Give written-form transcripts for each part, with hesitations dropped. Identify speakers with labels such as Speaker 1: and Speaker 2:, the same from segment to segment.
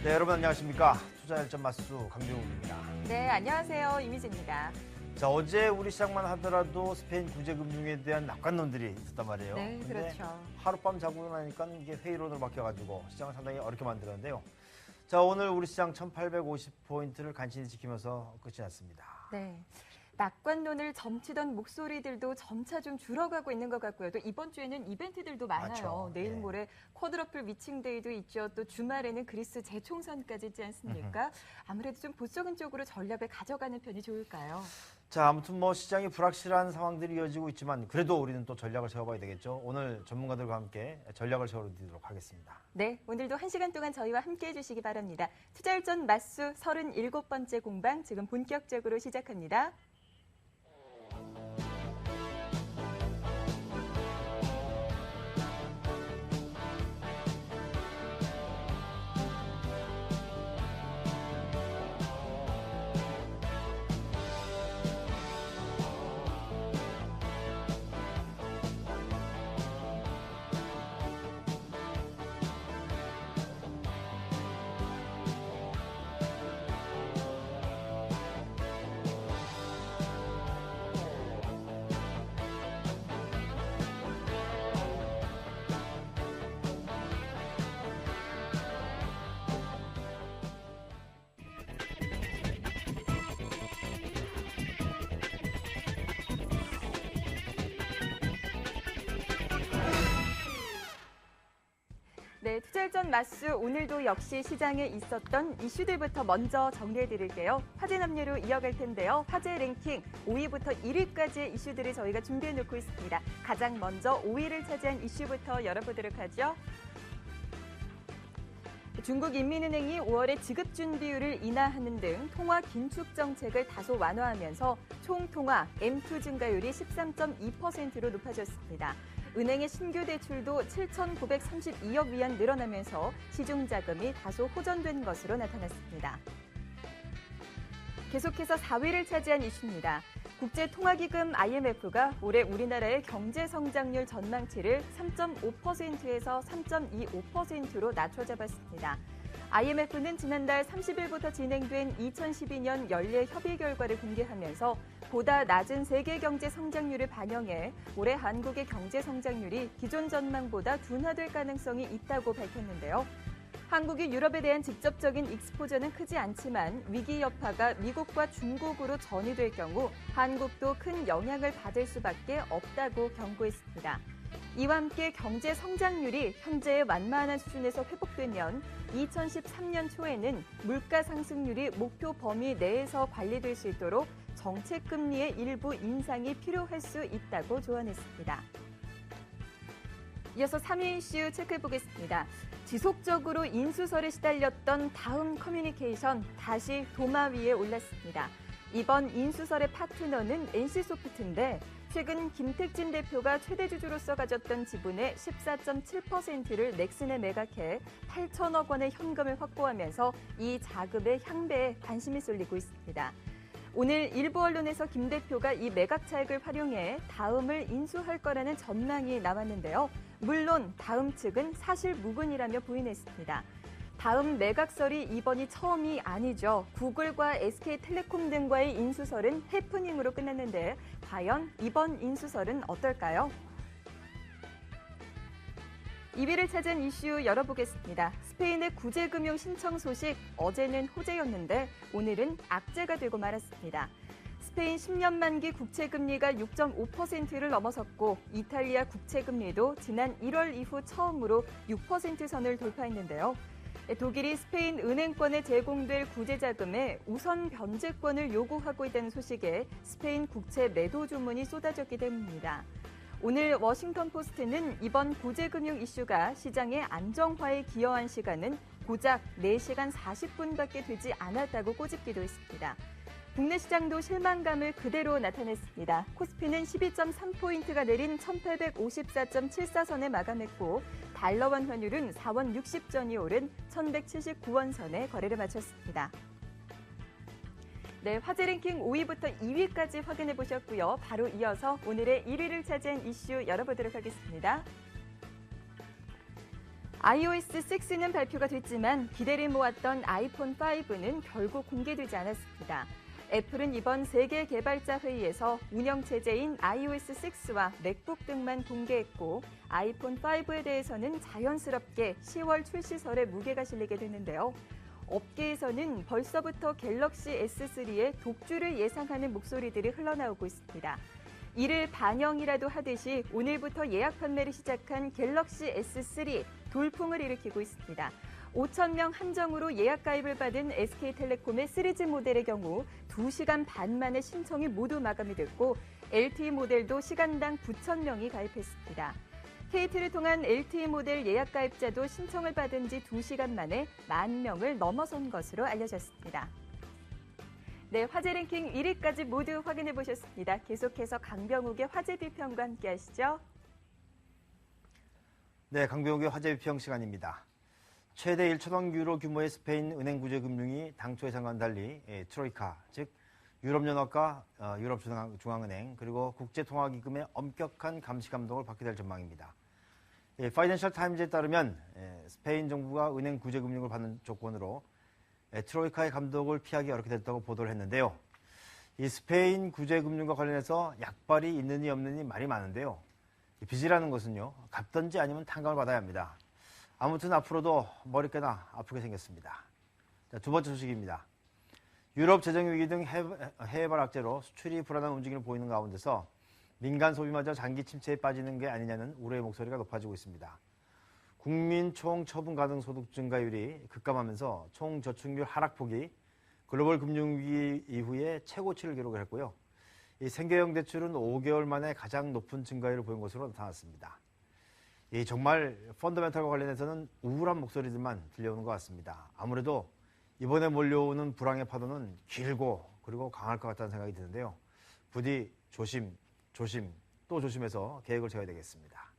Speaker 1: 네, 여러분 안녕하십니까. 투자열전 마수 강병욱입니다.
Speaker 2: 네, 안녕하세요. 이미지입니다.
Speaker 1: 자, 어제 우리 시장만 하더라도 스페인 구제금융에 대한 낙관론들이 있었단 말이에요.
Speaker 2: 네,
Speaker 1: 근데
Speaker 2: 그렇죠.
Speaker 1: 하룻밤 자고 나니까 이게 회의론으로 바뀌어가지고 시장을 상당히 어렵게 만들었는데요. 자, 오늘 우리 시장 1850포인트를 간신히 지키면서 끝이 났습니다.
Speaker 2: 네. 낙관론을 점치던 목소리들도 점차 좀 줄어가고 있는 것 같고요. 또 이번 주에는 이벤트들도 많아요.
Speaker 1: 맞죠.
Speaker 2: 내일
Speaker 1: 네.
Speaker 2: 모레 쿼드러플 위칭데이도 있죠. 또 주말에는 그리스 재총선까지 있지 않습니까? 아무래도 좀 보수적인 쪽으로 전략을 가져가는 편이 좋을까요?
Speaker 1: 자, 아무튼 뭐 시장이 불확실한 상황들이 이어지고 있지만 그래도 우리는 또 전략을 세워봐야 되겠죠. 오늘 전문가들과 함께 전략을 세워드리도록 하겠습니다.
Speaker 2: 네, 오늘도 1시간 동안 저희와 함께 해주시기 바랍니다. 투자일전 마수 37번째 공방 지금 본격적으로 시작합니다. 네, 투자일전 마수 오늘도 역시 시장에 있었던 이슈들부터 먼저 정리해드릴게요. 화제 남녀로 이어갈 텐데요. 화제 랭킹 5위부터 1위까지의 이슈들을 저희가 준비해놓고 있습니다. 가장 먼저 5위를 차지한 이슈부터 열어보도록 하죠. 중국인민은행이 5월에 지급준비율을 인하하는 등 통화 긴축 정책을 다소 완화하면서 총 통화 M2 증가율이 13.2%로 높아졌습니다. 은행의 신규 대출도 7,932억 위안 늘어나면서 시중 자금이 다소 호전된 것으로 나타났습니다. 계속해서 4위를 차지한 이슈입니다. 국제통화기금 IMF가 올해 우리나라의 경제 성장률 전망치를 3.5%에서 3.25%로 낮춰 잡았습니다. IMF는 지난달 30일부터 진행된 2012년 연례 협의 결과를 공개하면서 보다 낮은 세계 경제 성장률을 반영해 올해 한국의 경제 성장률이 기존 전망보다 둔화될 가능성이 있다고 밝혔는데요. 한국이 유럽에 대한 직접적인 익스포저는 크지 않지만 위기 여파가 미국과 중국으로 전이될 경우 한국도 큰 영향을 받을 수밖에 없다고 경고했습니다. 이와 함께 경제 성장률이 현재의 완만한 수준에서 회복되면 2013년 초에는 물가 상승률이 목표 범위 내에서 관리될 수 있도록 정책 금리의 일부 인상이 필요할 수 있다고 조언했습니다. 이어서 3위 이슈 체크해 보겠습니다. 지속적으로 인수설에 시달렸던 다음 커뮤니케이션 다시 도마 위에 올랐습니다. 이번 인수설의 파트너는 NC소프트인데 최근 김택진 대표가 최대 주주로서 가졌던 지분의 14.7%를 넥슨에 매각해 8천억 원의 현금을 확보하면서 이 자금의 향배에 관심이 쏠리고 있습니다. 오늘 일부 언론에서 김 대표가 이 매각 차익을 활용해 다음을 인수할 거라는 전망이 나왔는데요. 물론 다음 측은 사실 무근이라며 부인했습니다. 다음 매각설이 이번이 처음이 아니죠. 구글과 SK텔레콤 등과의 인수설은 해프닝으로 끝났는데 과연 이번 인수설은 어떨까요? 2위를 차지한 이슈 열어보겠습니다. 스페인의 구제금융 신청 소식 어제는 호재였는데 오늘은 악재가 되고 말았습니다. 스페인 10년 만기 국채금리가 6.5%를 넘어섰고 이탈리아 국채금리도 지난 1월 이후 처음으로 6% 선을 돌파했는데요. 독일이 스페인 은행권에 제공될 구제자금에 우선 변제권을 요구하고 있다는 소식에 스페인 국채 매도 주문이 쏟아졌기 때문입니다. 오늘 워싱턴 포스트는 이번 구제금융 이슈가 시장의 안정화에 기여한 시간은 고작 4시간 40분밖에 되지 않았다고 꼬집기도 했습니다. 국내 시장도 실망감을 그대로 나타냈습니다. 코스피는 12.3포인트가 내린 1854.74선에 마감했고 달러원 환율은 4원 60전이 오른 1179원 선에 거래를 마쳤습니다. 네, 화제 랭킹 5위부터 2위까지 확인해 보셨고요. 바로 이어서 오늘의 1위를 차지한 이슈 열어보도록 하겠습니다. iOS 6는 발표가 됐지만 기대를 모았던 아이폰 5는 결국 공개되지 않았습니다. 애플은 이번 세계 개발자 회의에서 운영체제인 iOS 6와 맥북 등만 공개했고 아이폰 5에 대해서는 자연스럽게 10월 출시설에 무게가 실리게 됐는데요. 업계에서는 벌써부터 갤럭시 S3의 독주를 예상하는 목소리들이 흘러나오고 있습니다. 이를 반영이라도 하듯이 오늘부터 예약 판매를 시작한 갤럭시 S3 돌풍을 일으키고 있습니다. 5,000명 한정으로 예약 가입을 받은 SK텔레콤의 시리즈 모델의 경우 2시간 반 만에 신청이 모두 마감이 됐고 LTE 모델도 시간당 9,000명이 가입했습니다. KT를 통한 LTE 모델 예약 가입자도 신청을 받은 지 2시간 만에 10,000명을 넘어선 것으로 알려졌습니다. 네, 화제 랭킹 1위까지 모두 확인해 보셨습니다. 계속해서 강병욱의 화제 비평과 함께 하시죠.
Speaker 1: 네, 강병욱의 화제 비평 시간입니다. 최대 1천억 유로 규모의 스페인 은행 구제 금융이 당초 예상과는 달리 트로이카, 즉 유럽연합과 유럽중앙은행 그리고 국제통화기금의 엄격한 감시 감독을 받게 될 전망입니다. 파이낸셜 타임즈에 따르면 스페인 정부가 은행 구제 금융을 받는 조건으로 트로이카의 감독을 피하기 어렵게 됐다고 보도를 했는데요. 이 스페인 구제 금융과 관련해서 약발이 있느니 없느니 말이 많은데요. 빚이라는 것은요, 갚든지 아니면 탕감을 받아야 합니다. 아무튼 앞으로도 머리깨나 아프게 생겼습니다. 자, 두 번째 소식입니다. 유럽 재정위기 등 해외발 악재로 수출이 불안한 움직임을 보이는 가운데서 민간 소비마저 장기 침체에 빠지는 게 아니냐는 우려의 목소리가 높아지고 있습니다. 국민 총 처분 가능 소득 증가율이 급감하면서 총 저축률 하락폭이 글로벌 금융위기 이후에 최고치를 기록을 했고요. 이 생계형 대출은 5개월 만에 가장 높은 증가율을 보인 것으로 나타났습니다. 이 정말 펀더멘털과 관련해서는 우울한 목소리들만 들려오는 것 같습니다. 아무래도 이번에 몰려오는 불황의 파도는 길고 그리고 강할 것 같다는 생각이 드는데요. 부디 조심, 또 조심해서 계획을 세워야 되겠습니다.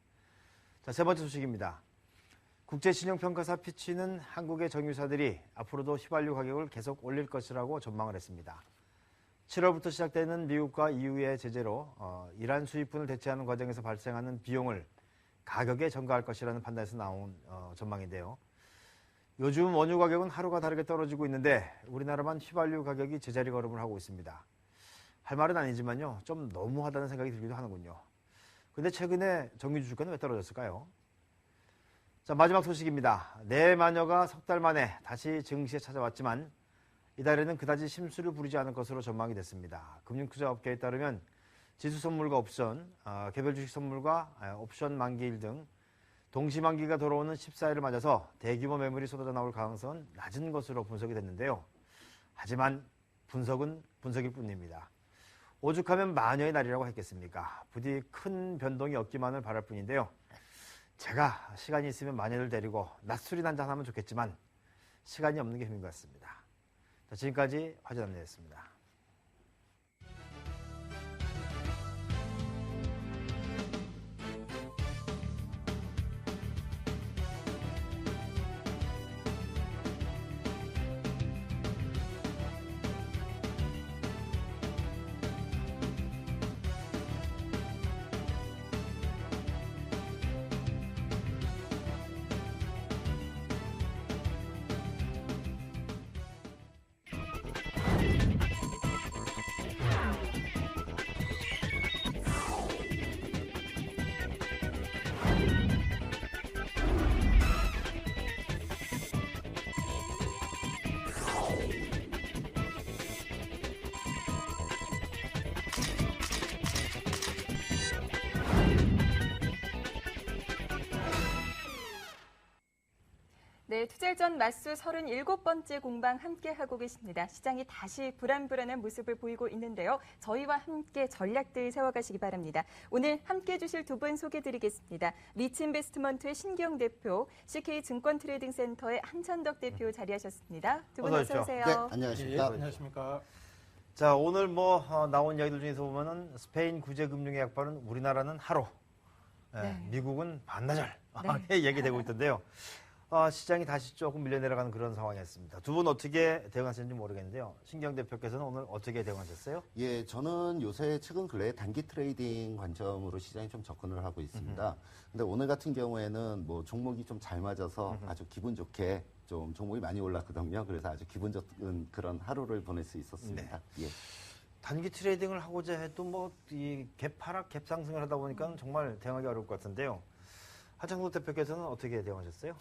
Speaker 1: 자, 세 번째 소식입니다. 국제신용평가사 피치는 한국의 정유사들이 앞으로도 휘발유 가격을 계속 올릴 것이라고 전망을 했습니다. 7월부터 시작되는 미국과 EU의 제재로 이란 수입분을 대체하는 과정에서 발생하는 비용을 가격에 전가할 것이라는 판단에서 나온 전망인데요. 요즘 원유 가격은 하루가 다르게 떨어지고 있는데 우리나라만 휘발유 가격이 제자리 걸음을 하고 있습니다. 할 말은 아니지만요, 좀 너무하다는 생각이 들기도 하는군요. 근데 최근에 정유주 주가는 왜 떨어졌을까요? 자, 마지막 소식입니다. 내 마녀가 석 달 만에 다시 증시에 찾아왔지만 이달에는 그다지 심수를 부리지 않을 것으로 전망이 됐습니다. 금융투자업계에 따르면 지수 선물과 옵션, 개별 주식 선물과 옵션 만기일 등 동시 만기가 돌아오는 14일을 맞아서 대규모 매물이 쏟아져 나올 가능성은 낮은 것으로 분석이 됐는데요. 하지만 분석은 분석일 뿐입니다. 오죽하면 마녀의 날이라고 했겠습니까? 부디 큰 변동이 없기만을 바랄 뿐인데요. 제가 시간이 있으면 마녀를 데리고 낮술이나 한잔 하면 좋겠지만 시간이 없는 게 힘인 것 같습니다. 자, 지금까지 화제 남녀였습니다.
Speaker 2: 네, 투자일전 맞수 37번째 공방 함께하고 계십니다. 시장이 다시 불안불안한 모습을 보이고 있는데요. 저희와 함께 전략들 세워가시기 바랍니다. 오늘 함께해 주실 두 분 소개드리겠습니다. 리치인베스트먼트의 신기영 대표, CK증권트레이딩센터의 한찬덕 대표 자리하셨습니다. 두 분 어서 오세요.
Speaker 3: 네, 안녕하십니까.
Speaker 4: 안녕하십니까.
Speaker 1: 자, 오늘 나온 이야기들 중에서 보면은 스페인 구제금융의 약발은 우리나라는 하루,
Speaker 2: 네.
Speaker 1: 미국은 반나절
Speaker 2: 네.
Speaker 1: 얘기되고 있던데요. 시장이 다시 조금 밀려내려가는 그런 상황이었습니다. 두 분 어떻게 대응하셨는지 모르겠는데요. 신경 대표께서는 오늘 어떻게 대응하셨어요?
Speaker 3: 예, 저는 요새 최근 근래에 단기 트레이딩 관점으로 시장에 좀 접근을 하고 있습니다. 근데 오늘 같은 경우에는 뭐 종목이 좀 잘 맞아서 아주 기분 좋게 좀 종목이 많이 올랐거든요. 그래서 아주 기분 좋은 그런 하루를 보낼 수 있었습니다. 예.
Speaker 1: 단기 트레이딩을 하고자 해도 뭐 이 갭 하락, 갭 상승을 하다 보니까 정말 대응하기 어려울 것 같은데요. 하창석 대표께서는 어떻게 대응하셨어요?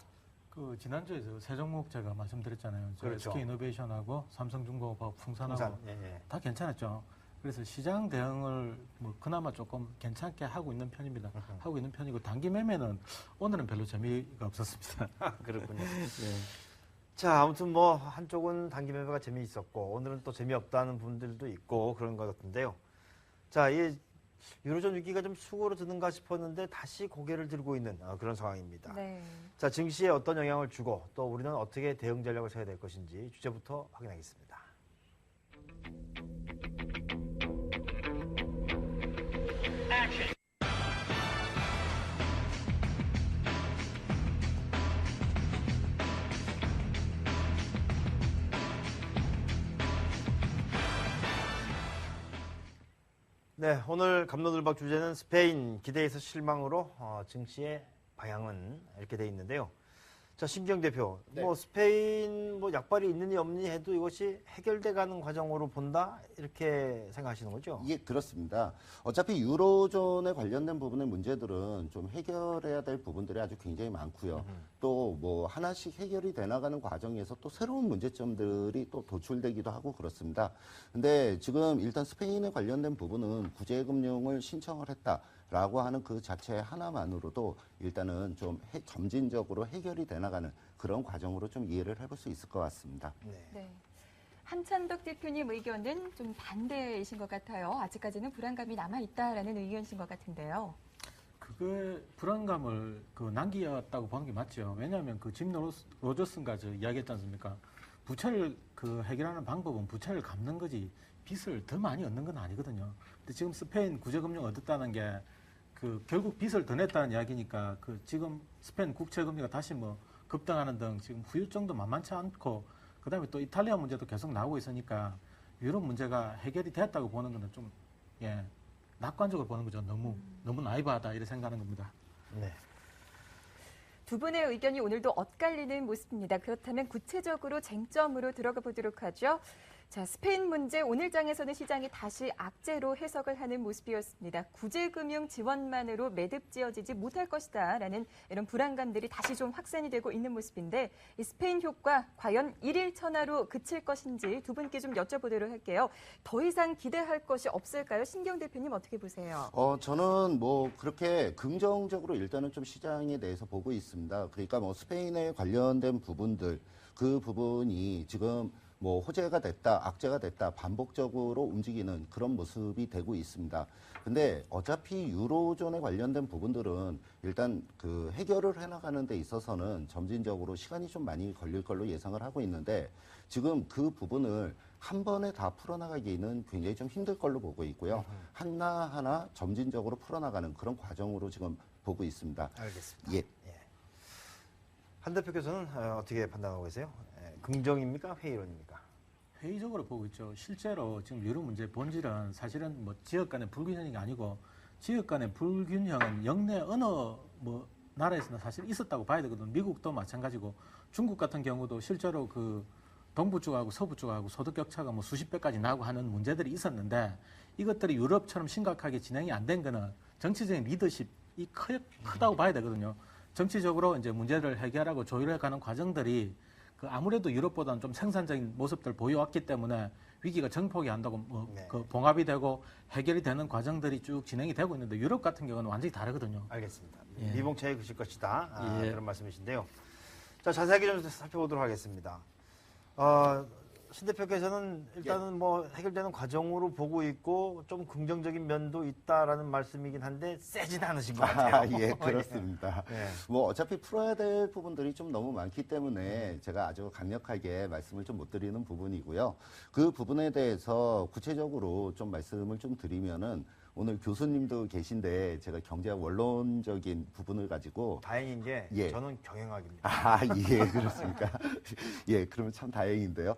Speaker 4: 그 지난주에 세 종목 제가 말씀드렸잖아요.
Speaker 1: 그렇죠.
Speaker 4: SK이노베이션하고 삼성중공업하고 풍산하고
Speaker 1: 예.
Speaker 4: 다 괜찮았죠. 그래서 시장 대응을 뭐 그나마 조금 괜찮게 하고 있는 편입니다. 하고 있는 편이고 단기 매매는 오늘은 별로 재미가 없었습니다.
Speaker 1: 그렇군요.
Speaker 4: 예.
Speaker 1: 자, 아무튼 뭐 한쪽은 단기 매매가 재미있었고 오늘은 또 재미없다는 분들도 있고 그런 것 같은데요. 자, 이 유로존 위기가 좀 수고로 드는가 싶었는데 다시 고개를 들고 있는 그런 상황입니다.
Speaker 2: 네.
Speaker 1: 자, 증시에 어떤 영향을 주고 또 우리는 어떻게 대응 전략을 세워야 될 것인지 주제부터 확인하겠습니다. 네, 오늘 갑론을박 주제는 스페인 기대에서 실망으로 증시의 방향은 이렇게 돼 있는데요. 자, 신경 대표,
Speaker 3: 네.
Speaker 1: 뭐 스페인 뭐 약발이 있느니 없느니 해도 이것이 해결돼 가는 과정으로 본다 이렇게 생각하시는 거죠?
Speaker 3: 예, 그렇습니다. 어차피 유로존에 관련된 부분의 문제들은 좀 해결해야 될 부분들이 아주 굉장히 많고요. 또 뭐 하나씩 해결이 돼 나가는 과정에서 또 새로운 문제점들이 또 도출되기도 하고 그렇습니다. 근데 지금 일단 스페인에 관련된 부분은 구제금융을 신청을 했다라고 하는 그 자체 하나만으로도 일단은 좀 점진적으로 해결이 돼 나가는 그런 과정으로 좀 이해를 해볼 수 있을 것 같습니다.
Speaker 2: 네. 한찬덕 대표님 의견은 좀 반대이신 것 같아요. 아직까지는 불안감이 남아있다라는 의견이신 것 같은데요.
Speaker 4: 그게 불안감을 남기었다고 보는 게 맞죠. 왜냐하면 그 짐 로저슨가 이야기했지 않습니까? 부채를 해결하는 방법은 부채를 갚는 거지 빚을 더 많이 얻는 건 아니거든요. 근데 지금 스페인 구제금융 얻었다는 게 결국 빚을 더 냈다는 이야기니까 지금 스페인 국채금리가 다시 뭐 급등하는 등 지금 후유증도 만만치 않고 그다음에 또 이탈리아 문제도 계속 나오고 있으니까 유럽 문제가 해결이 됐다고 보는 거는 좀 낙관적으로 보는 거죠. 너무 나이브하다 이렇게 생각하는 겁니다.
Speaker 1: 네.
Speaker 2: 두 분의 의견이 오늘도 엇갈리는 모습입니다. 그렇다면 구체적으로 쟁점으로 들어가 보도록 하죠. 자, 스페인 문제 오늘 장에서는 시장이 다시 악재로 해석을 하는 모습이었습니다. 구제금융 지원만으로 매듭 지어지지 못할 것이다라는 이런 불안감들이 다시 좀 확산이 되고 있는 모습인데 이 스페인 효과 과연 일일 천하로 그칠 것인지 두 분께 좀 여쭤보도록 할게요. 더 이상 기대할 것이 없을까요? 신경 대표님 어떻게 보세요?
Speaker 3: 저는 뭐 그렇게 긍정적으로 일단은 좀 시장에 대해서 보고 있습니다. 그러니까 뭐 스페인에 관련된 부분들 그 부분이 지금 뭐 호재가 됐다, 악재가 됐다 반복적으로 움직이는 그런 모습이 되고 있습니다. 근데 어차피 유로존에 관련된 부분들은 일단 해결을 해나가는 데 있어서는 점진적으로 시간이 좀 많이 걸릴 걸로 예상을 하고 있는데 지금 그 부분을 한 번에 다 풀어나가기는 굉장히 좀 힘들 걸로 보고 있고요. 하나하나 점진적으로 풀어나가는 그런 과정으로 지금 보고 있습니다.
Speaker 1: 알겠습니다.
Speaker 3: 예.
Speaker 1: 한 대표께서는 어떻게 판단하고 계세요? 긍정입니까? 회의론입니까?
Speaker 4: 회의적으로 보고 있죠. 실제로 지금 유럽 문제 본질은 사실은 뭐 지역 간의 불균형이 아니고 지역 간의 불균형은 영내 어느 뭐 나라에서는 사실 있었다고 봐야 되거든요. 미국도 마찬가지고 중국 같은 경우도 실제로 동부 쪽하고 서부 쪽하고 소득 격차가 뭐 수십 배까지 나고 하는 문제들이 있었는데 이것들이 유럽처럼 심각하게 진행이 안 된 거는 정치적인 리더십이 크다고 봐야 되거든요. 정치적으로 이제 문제를 해결하고 조율해 가는 과정들이 아무래도 유럽보다는 좀 생산적인 모습들 보여왔기 때문에 위기가 정폭이 안 되고 봉합이 되고 해결이 되는 과정들이 쭉 진행이 되고 있는데 유럽 같은 경우는 완전히 다르거든요.
Speaker 1: 알겠습니다.
Speaker 4: 예.
Speaker 1: 미봉차에 그칠 것이다.
Speaker 4: 예.
Speaker 1: 그런 말씀이신데요. 자, 자세하게 좀 살펴보도록 하겠습니다. 신 대표께서는 일단은 뭐 해결되는 과정으로 보고 있고 좀 긍정적인 면도 있다라는 말씀이긴 한데 세진 않으신 것 같아요.
Speaker 3: 예, 그렇습니다.
Speaker 1: 예.
Speaker 3: 뭐 어차피 풀어야 될 부분들이 좀 너무 많기 때문에 제가 아주 강력하게 말씀을 좀 못 드리는 부분이고요. 그 부분에 대해서 구체적으로 좀 말씀을 좀 드리면은 오늘 교수님도 계신데 제가 경제학 원론적인 부분을 가지고
Speaker 1: 다행인 게
Speaker 3: 예.
Speaker 1: 저는 경영학입니다.
Speaker 3: 아, 예, 그렇습니까? 예, 그러면 참 다행인데요.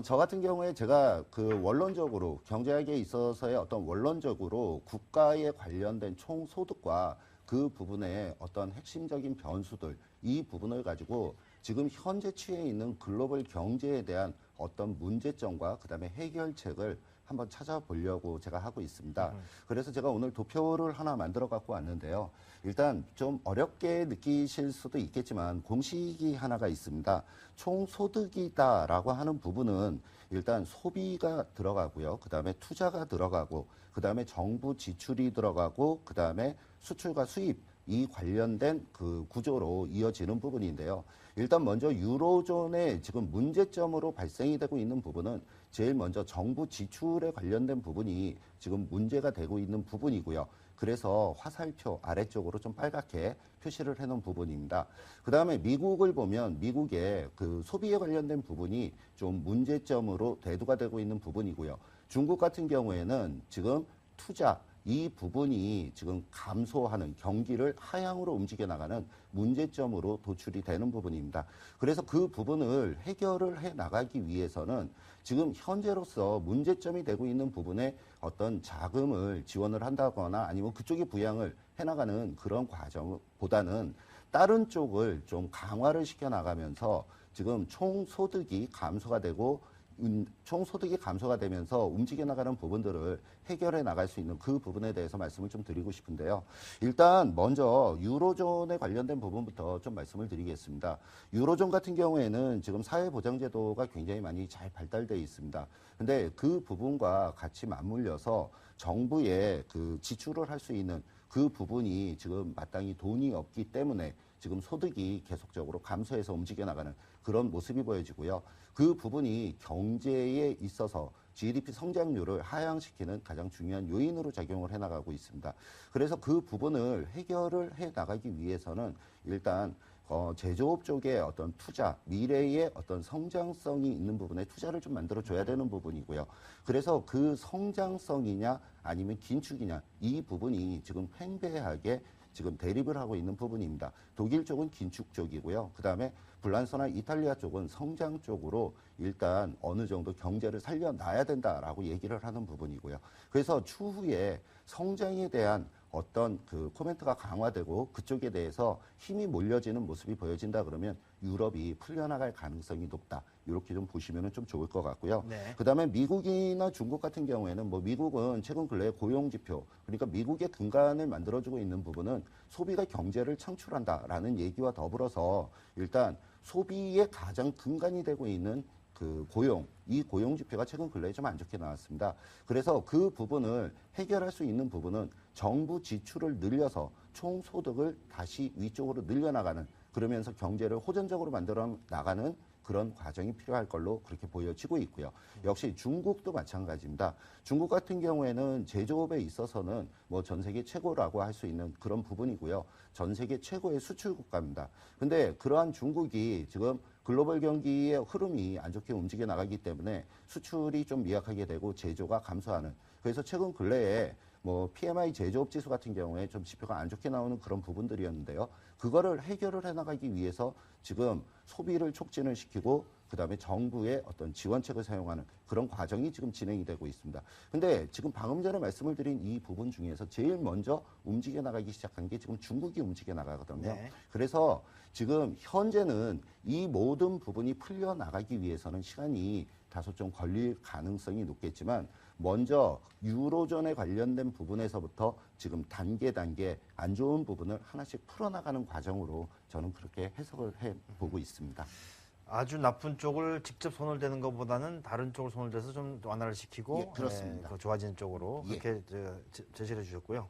Speaker 3: 저 같은 경우에 제가 그 원론적으로 경제학에 있어서의 어떤 원론적으로 국가에 관련된 총소득과 그 부분의 어떤 핵심적인 변수들, 이 부분을 가지고 지금 현재 취해 있는 글로벌 경제에 대한 어떤 문제점과 그다음에 해결책을 한번 찾아보려고 제가 하고 있습니다. 그래서 제가 오늘 도표를 하나 만들어 갖고 왔는데요. 일단 좀 어렵게 느끼실 수도 있겠지만 공식이 하나가 있습니다. 총소득이다라고 하는 부분은 일단 소비가 들어가고요. 그다음에 투자가 들어가고 그다음에 정부 지출이 들어가고 그다음에 수출과 수입 이 관련된 그 구조로 이어지는 부분인데요. 일단 먼저 유로존의 지금 문제점으로 발생이 되고 있는 부분은 제일 먼저 정부 지출에 관련된 부분이 지금 문제가 되고 있는 부분이고요. 그래서 화살표 아래쪽으로 좀 빨갛게 표시를 해놓은 부분입니다. 그 다음에 미국을 보면 미국의 그 소비에 관련된 부분이 좀 문제점으로 대두가 되고 있는 부분이고요. 중국 같은 경우에는 지금 투자 이 부분이 지금 감소하는 경기를 하향으로 움직여 나가는 문제점으로 도출이 되는 부분입니다. 그래서 그 부분을 해결을 해 나가기 위해서는 지금 현재로서 문제점이 되고 있는 부분에 어떤 자금을 지원을 한다거나 아니면 그쪽에 부양을 해 나가는 그런 과정보다는 다른 쪽을 좀 강화를 시켜 나가면서 지금 총소득이 감소가 되고 총소득이 감소가 되면서 움직여 나가는 부분들을 해결해 나갈 수 있는 그 부분에 대해서 말씀을 좀 드리고 싶은데요. 일단 먼저 유로존에 관련된 부분부터 좀 말씀을 드리겠습니다. 유로존 같은 경우에는 지금 사회보장제도가 굉장히 많이 잘 발달되어 있습니다. 근데 그 부분과 같이 맞물려서 정부의 그 지출을 할 수 있는 그 부분이 지금 마땅히 돈이 없기 때문에 지금 소득이 계속적으로 감소해서 움직여 나가는 그런 모습이 보여지고요. 그 부분이 경제에 있어서 GDP 성장률을 하향시키는 가장 중요한 요인으로 작용을 해나가고 있습니다. 그래서 그 부분을 해결을 해 나가기 위해서는 일단 제조업 쪽에 어떤 투자, 미래의 어떤 성장성이 있는 부분에 투자를 좀 만들어줘야 되는 부분이고요. 그래서 그 성장성이냐 아니면 긴축이냐 이 부분이 지금 팽배하게 지금 대립을 하고 있는 부분입니다. 독일 쪽은 긴축 쪽이고요. 그 다음에 불란서나 이탈리아 쪽은 성장 쪽으로 일단 어느 정도 경제를 살려놔야 된다라고 얘기를 하는 부분이고요. 그래서 추후에 성장에 대한 어떤 그 코멘트가 강화되고 그쪽에 대해서 힘이 몰려지는 모습이 보여진다 그러면 유럽이 풀려나갈 가능성이 높다. 이렇게 좀 보시면 좀 좋을 것 같고요.
Speaker 1: 네.
Speaker 3: 그다음에 미국이나 중국 같은 경우에는 뭐 미국은 최근 근래 고용지표 그러니까 미국의 근간을 만들어주고 있는 부분은 소비가 경제를 창출한다라는 얘기와 더불어서 일단 소비의 가장 근간이 되고 있는 그 고용, 이 고용 지표가 최근 근래에 좀 안 좋게 나왔습니다. 그래서 그 부분을 해결할 수 있는 부분은 정부 지출을 늘려서 총소득을 다시 위쪽으로 늘려나가는 그러면서 경제를 호전적으로 만들어 나가는 그런 과정이 필요할 걸로 그렇게 보여지고 있고요. 역시 중국도 마찬가지입니다. 중국 같은 경우에는 제조업에 있어서는 뭐 전 세계 최고라고 할 수 있는 그런 부분이고요. 전 세계 최고의 수출 국가입니다. 근데 그러한 중국이 지금 글로벌 경기의 흐름이 안 좋게 움직여 나가기 때문에 수출이 좀 미약하게 되고 제조가 감소하는 그래서 최근 근래에 뭐 PMI 제조업 지수 같은 경우에 좀 지표가 안 좋게 나오는 그런 부분들이었는데요. 그거를 해결을 해나가기 위해서 지금 소비를 촉진을 시키고 그다음에 정부의 어떤 지원책을 사용하는 그런 과정이 지금 진행이 되고 있습니다. 근데 지금 방금 전에 말씀을 드린 이 부분 중에서 제일 먼저 움직여 나가기 시작한 게 지금 중국이 움직여 나가거든요.
Speaker 1: 네.
Speaker 3: 그래서 지금 현재는 이 모든 부분이 풀려 나가기 위해서는 시간이 다소 좀 걸릴 가능성이 높겠지만 먼저 유로존에 관련된 부분에서부터 지금 단계 안 좋은 부분을 하나씩 풀어나가는 과정으로 저는 그렇게 해석을 해보고 있습니다.
Speaker 1: 아주 나쁜 쪽을 직접 손을 대는 것보다는 다른 쪽을 손을 대서 좀 완화를 시키고
Speaker 3: 예, 그렇습니다.
Speaker 1: 그 좋아지는 쪽으로
Speaker 3: 예.
Speaker 1: 그렇게 제시를 해주셨고요.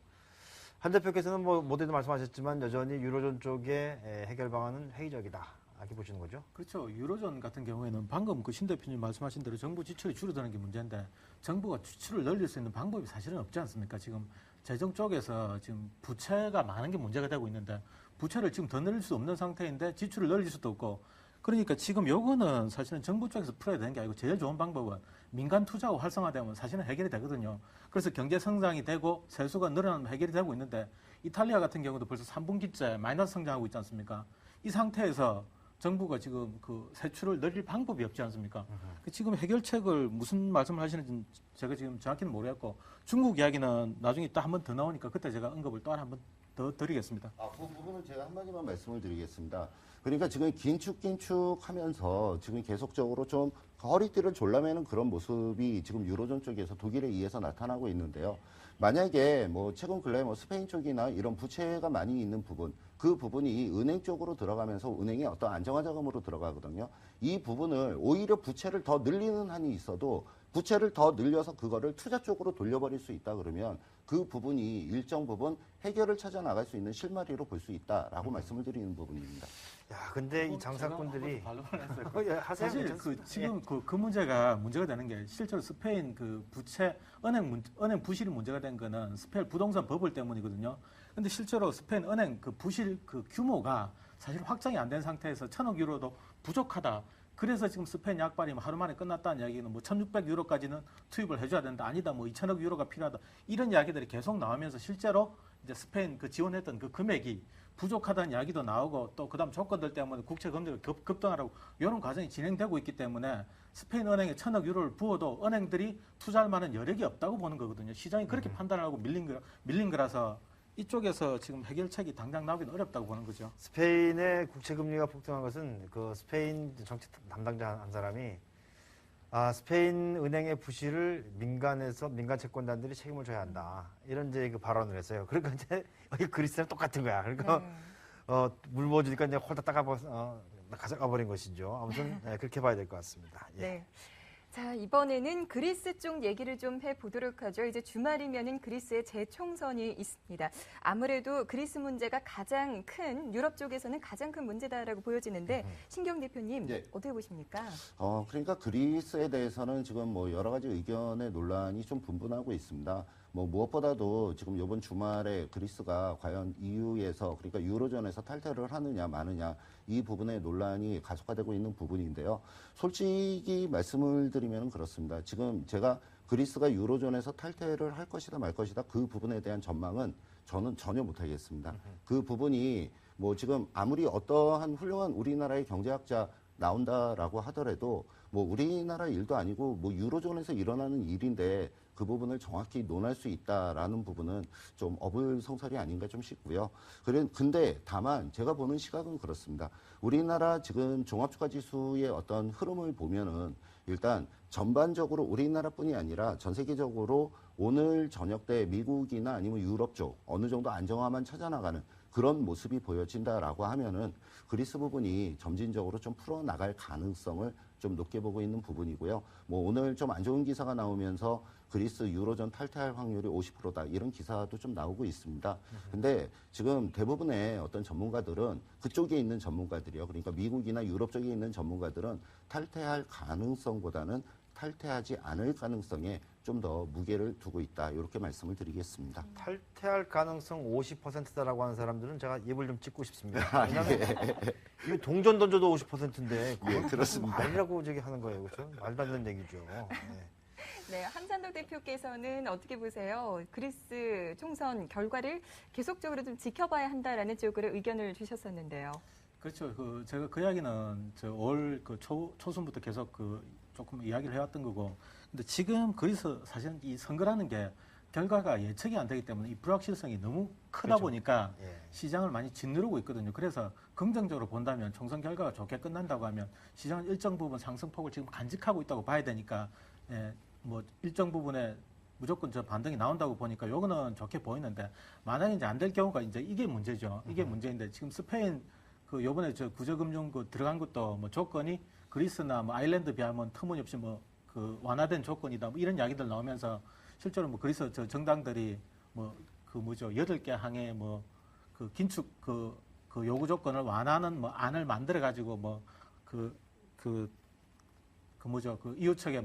Speaker 1: 한 대표께서는 뭐 모두도 말씀하셨지만 여전히 유로존 쪽의 해결 방안은 회의적이다. 이렇게 보시는 거죠?
Speaker 4: 그렇죠. 유로존 같은 경우에는 방금 그 신 대표님 말씀하신 대로 정부 지출이 줄어드는 게 문제인데 정부가 지출을 늘릴 수 있는 방법이 사실은 없지 않습니까? 지금 재정 쪽에서 지금 부채가 많은 게 문제가 되고 있는데 부채를 지금 더 늘릴 수 없는 상태인데 지출을 늘릴 수도 없고 그러니까 지금 요거는 사실은 정부 쪽에서 풀어야 되는 게 아니고 제일 좋은 방법은 민간 투자가 활성화되면 사실은 해결이 되거든요. 그래서 경제 성장이 되고 세수가 늘어나면 해결이 되고 있는데 이탈리아 같은 경우도 벌써 3분기째 마이너스 성장하고 있지 않습니까? 이 상태에서 정부가 지금 그 세출을 늘릴 방법이 없지 않습니까? 지금 해결책을 무슨 말씀을 하시는지 제가 지금 정확히는 모르겠고 중국 이야기는 나중에 또 한 번 더 나오니까 그때 제가 언급을 또 한 번 더 드리겠습니다.
Speaker 3: 그 부분은 제가 한마디만 말씀을 드리겠습니다. 그러니까 지금 긴축하면서 지금 계속적으로 좀 허리띠를 졸라매는 그런 모습이 지금 유로존 쪽에서 독일에 의해서 나타나고 있는데요. 만약에 뭐 최근 근래 뭐 스페인 쪽이나 이런 부채가 많이 있는 부분, 그 부분이 은행 쪽으로 들어가면서 은행의 어떤 안정화 자금으로 들어가거든요. 이 부분을 오히려 부채를 더 늘리는 한이 있어도 부채를 더 늘려서 그거를 투자 쪽으로 돌려버릴 수 있다 그러면 그 부분이 일정 부분 해결을 찾아 나갈 수 있는 실마리로 볼 수 있다라고 말씀을 드리는 부분입니다.
Speaker 1: 야, 근데 이 장사꾼들이
Speaker 4: 반론을 했어요.
Speaker 1: 예, 하세요.
Speaker 4: 사실
Speaker 1: 괜찮습니다.
Speaker 4: 지금 그 문제가 되는 게 실제로 스페인 그 부채 은행 부실이 문제가 된 거는 스페인 부동산 버블 때문이거든요. 근데 실제로 스페인 은행 그 부실 그 규모가 사실 확정이 안 된 상태에서 1,000억 유로도 부족하다. 그래서 지금 스페인 약발이 하루 만에 끝났다는 이야기는 뭐 1,600유로까지는 투입을 해줘야 된다. 아니다. 뭐 2,000억 유로가 필요하다. 이런 이야기들이 계속 나오면서 실제로 이제 스페인 그 지원했던 그 금액이 부족하다는 이야기도 나오고 또 그다음 조건들 때문에 국채 금리가 급등하라고 이런 과정이 진행되고 있기 때문에 스페인 은행에 1,000억 유로를 부어도 은행들이 투자할 만한 여력이 없다고 보는 거거든요. 시장이 그렇게 판단하고 밀린 거라서 이쪽에서 지금 해결책이 당장 나오기는 어렵다고 보는 거죠.
Speaker 1: 스페인의 국채 금리가 폭등한 것은 그 스페인 정치 담당자 한 사람이 스페인 은행의 부실을 민간 채권단들이 책임을 져야 한다. 이런 이제 그 발언을 했어요. 그러니까 이제 여기 그리스랑 똑같은 거야. 그러니까 물 부어주니까 이제 홀딱 가져가 버린 것이죠. 아무튼 그렇게 봐야 될 것 같습니다. 예.
Speaker 2: 네. 자, 이번에는 그리스 쪽 얘기를 좀 해보도록 하죠. 이제 주말이면은 그리스의 재총선이 있습니다. 아무래도 그리스 문제가 가장 큰, 유럽 쪽에서는 가장 큰 문제다라고 보여지는데, 신경 대표님,
Speaker 3: 네.
Speaker 2: 어떻게 보십니까?
Speaker 3: 그러니까 그리스에 대해서는 지금 뭐 여러 가지 의견의 논란이 좀 분분하고 있습니다. 뭐 무엇보다도 지금 이번 주말에 그리스가 과연 EU에서 그러니까 유로존에서 탈퇴를 하느냐 마느냐 이 부분의 논란이 가속화되고 있는 부분인데요. 솔직히 말씀을 드리면 그렇습니다. 지금 제가 그리스가 유로존에서 탈퇴를 할 것이다 말 것이다 그 부분에 대한 전망은 저는 전혀 못하겠습니다. 그 부분이 뭐 지금 아무리 어떠한 훌륭한 우리나라의 경제학자 나온다라고 하더라도 뭐 우리나라 일도 아니고 뭐 유로존에서 일어나는 일인데 그 부분을 정확히 논할 수 있다라는 부분은 좀 어불성설이 아닌가 좀 싶고요. 근데 다만 제가 보는 시각은 그렇습니다. 우리나라 지금 종합주가지수의 어떤 흐름을 보면은 일단 전반적으로 우리나라뿐이 아니라 전 세계적으로 오늘 저녁 때 미국이나 아니면 유럽 쪽 어느 정도 안정화만 찾아나가는 그런 모습이 보여진다라고 하면은 그리스 부분이 점진적으로 좀 풀어나갈 가능성을 좀 높게 보고 있는 부분이고요. 뭐 오늘 좀 안 좋은 기사가 나오면서 그리스 유로존 탈퇴할 확률이 50%다 이런 기사도 좀 나오고 있습니다. 근데 지금 대부분의 어떤 전문가들은 그쪽에 있는 전문가들이요. 그러니까 미국이나 유럽 쪽에 있는 전문가들은 탈퇴할 가능성보다는 탈퇴하지 않을 가능성에 좀 더 무게를 두고 있다. 이렇게 말씀을 드리겠습니다.
Speaker 1: 탈퇴할 가능성 50%다라고 하는 사람들은 제가 입을 좀 찍고 싶습니다. 왜냐하면 이거 동전 던져도 50%인데
Speaker 3: 그렇습니다.
Speaker 1: 아니라고 저기 하는 거예요. 그렇죠? 말도 안 되는 얘기죠. 네.
Speaker 2: 네, 한산덕 대표께서는 어떻게 보세요? 그리스 총선 결과를 계속적으로 좀 지켜봐야 한다라는 쪽으로 의견을 주셨었는데요.
Speaker 4: 그렇죠. 제가 그 이야기는 올 초순부터 계속 조금 이야기를 해왔던 거고. 근데 지금 그리스 사실은 이 선거라는 게 결과가 예측이 안 되기 때문에 이 불확실성이 너무 크다
Speaker 1: 그렇죠.
Speaker 4: 보니까
Speaker 1: 예.
Speaker 4: 시장을 많이 짓누르고 있거든요. 그래서 긍정적으로 본다면 총선 결과가 좋게 끝난다고 하면 시장은 일정 부분 상승폭을 지금 간직하고 있다고 봐야 되니까 뭐 일정 부분에 무조건 반등이 나온다고 보니까 요거는 좋게 보이는데 만약에 이제 안 될 경우가 이제 이게 문제죠. 이게 문제인데 지금 스페인 요번에 구제금융 들어간 것도 뭐 조건이 그리스나 뭐 아일랜드 비하면 터무니없이 완화된 조건이다. 뭐 이런 이야기들 나오면서 실제로 뭐 그리스 정당들이 8개 항의 긴축 요구 조건을 완화하는 안을 만들어 가지고 이웃 측에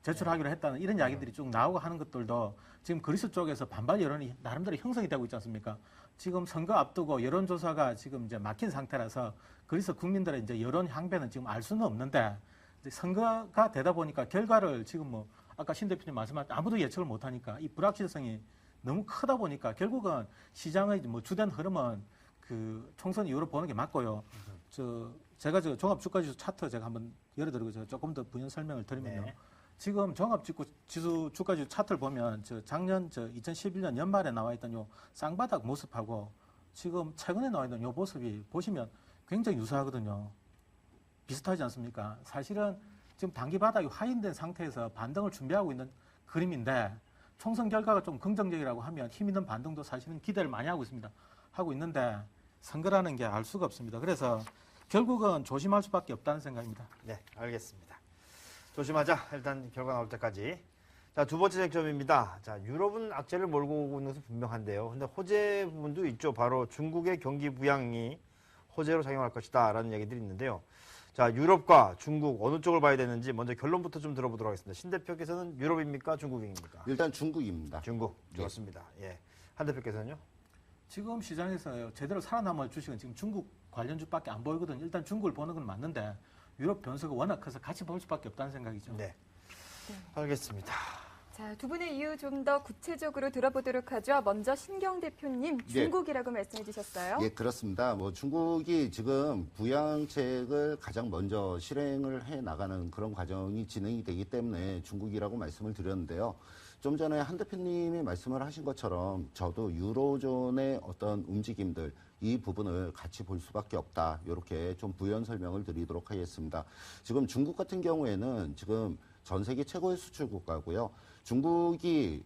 Speaker 4: 제출하기로 했다는 이런 이야기들이 쭉 나오고 하는 것들도 지금 그리스 쪽에서 반발 여론이 나름대로 형성이 되고 있지 않습니까? 지금 선거 앞두고 여론조사가 지금 이제 막힌 상태라서 그리스 국민들의 이제 여론 향배는 지금 알 수는 없는데 이제 선거가 되다 보니까 결과를 지금 뭐 아까 신 대표님 말씀하신 아무도 예측을 못하니까 이 불확실성이 너무 크다 보니까 결국은 시장의 뭐 주된 흐름은 그 총선 이후로 보는 게 맞고요. 제가 종합 주가지수 차트 제가 한번 열어드리고 조금 더 부연 설명을 드리면요.
Speaker 1: 네.
Speaker 4: 지금 종합지수 주가지수 차트를 보면 작년 2011년 연말에 나와 있던 요 쌍바닥 모습하고 지금 최근에 나와 있는 요 모습이 보시면 굉장히 유사하거든요. 비슷하지 않습니까? 사실은 지금 단기 바닥이 하인된 상태에서 반등을 준비하고 있는 그림인데 총선 결과가 좀 긍정적이라고 하면 힘 있는 반등도 사실은 기대를 많이 하고 있습니다. 하고 있는데 선거라는 게 알 수가 없습니다. 그래서 결국은 조심할 수밖에 없다는 생각입니다.
Speaker 1: 네, 알겠습니다. 조심하자. 일단 결과 나올 때까지. 자, 두 번째 쟁점입니다. 자, 유럽은 악재를 몰고 오고 있는 것은 분명한데요. 근데 호재 부분도 있죠. 바로 중국의 경기 부양이 호재로 작용할 것이다. 라는 얘기들이 있는데요. 자, 유럽과 중국 어느 쪽을 봐야 되는지 먼저 결론부터 좀 들어보도록 하겠습니다. 신 대표께서는 유럽입니까? 중국입니까?
Speaker 3: 일단 중국입니다.
Speaker 1: 중국.
Speaker 3: 네.
Speaker 1: 좋습니다. 예. 한 대표께서는요?
Speaker 4: 지금 시장에서 제대로 살아남을 주식은 지금 중국 관련주밖에 안 보이거든요. 일단 중국을 보는 건 맞는데 유럽 변수가 워낙 커서 같이 볼 수밖에 없다는 생각이죠.
Speaker 1: 네. 알겠습니다.
Speaker 2: 자, 두 분의 이유 좀 더 구체적으로 들어보도록 하죠. 먼저 신경 대표님, 중국이라고 말씀해 주셨어요.
Speaker 3: 예, 그렇습니다. 뭐 중국이 지금 부양책을 가장 먼저 실행을 해 나가는 그런 과정이 진행이 되기 때문에 중국이라고 말씀을 드렸는데요. 좀 전에 한 대표님이 말씀을 하신 것처럼 저도 유로존의 어떤 움직임들 이 부분을 같이 볼 수밖에 없다. 이렇게 좀 부연 설명을 드리도록 하겠습니다. 지금 중국 같은 경우에는 지금 전 세계 최고의 수출 국가고요. 중국이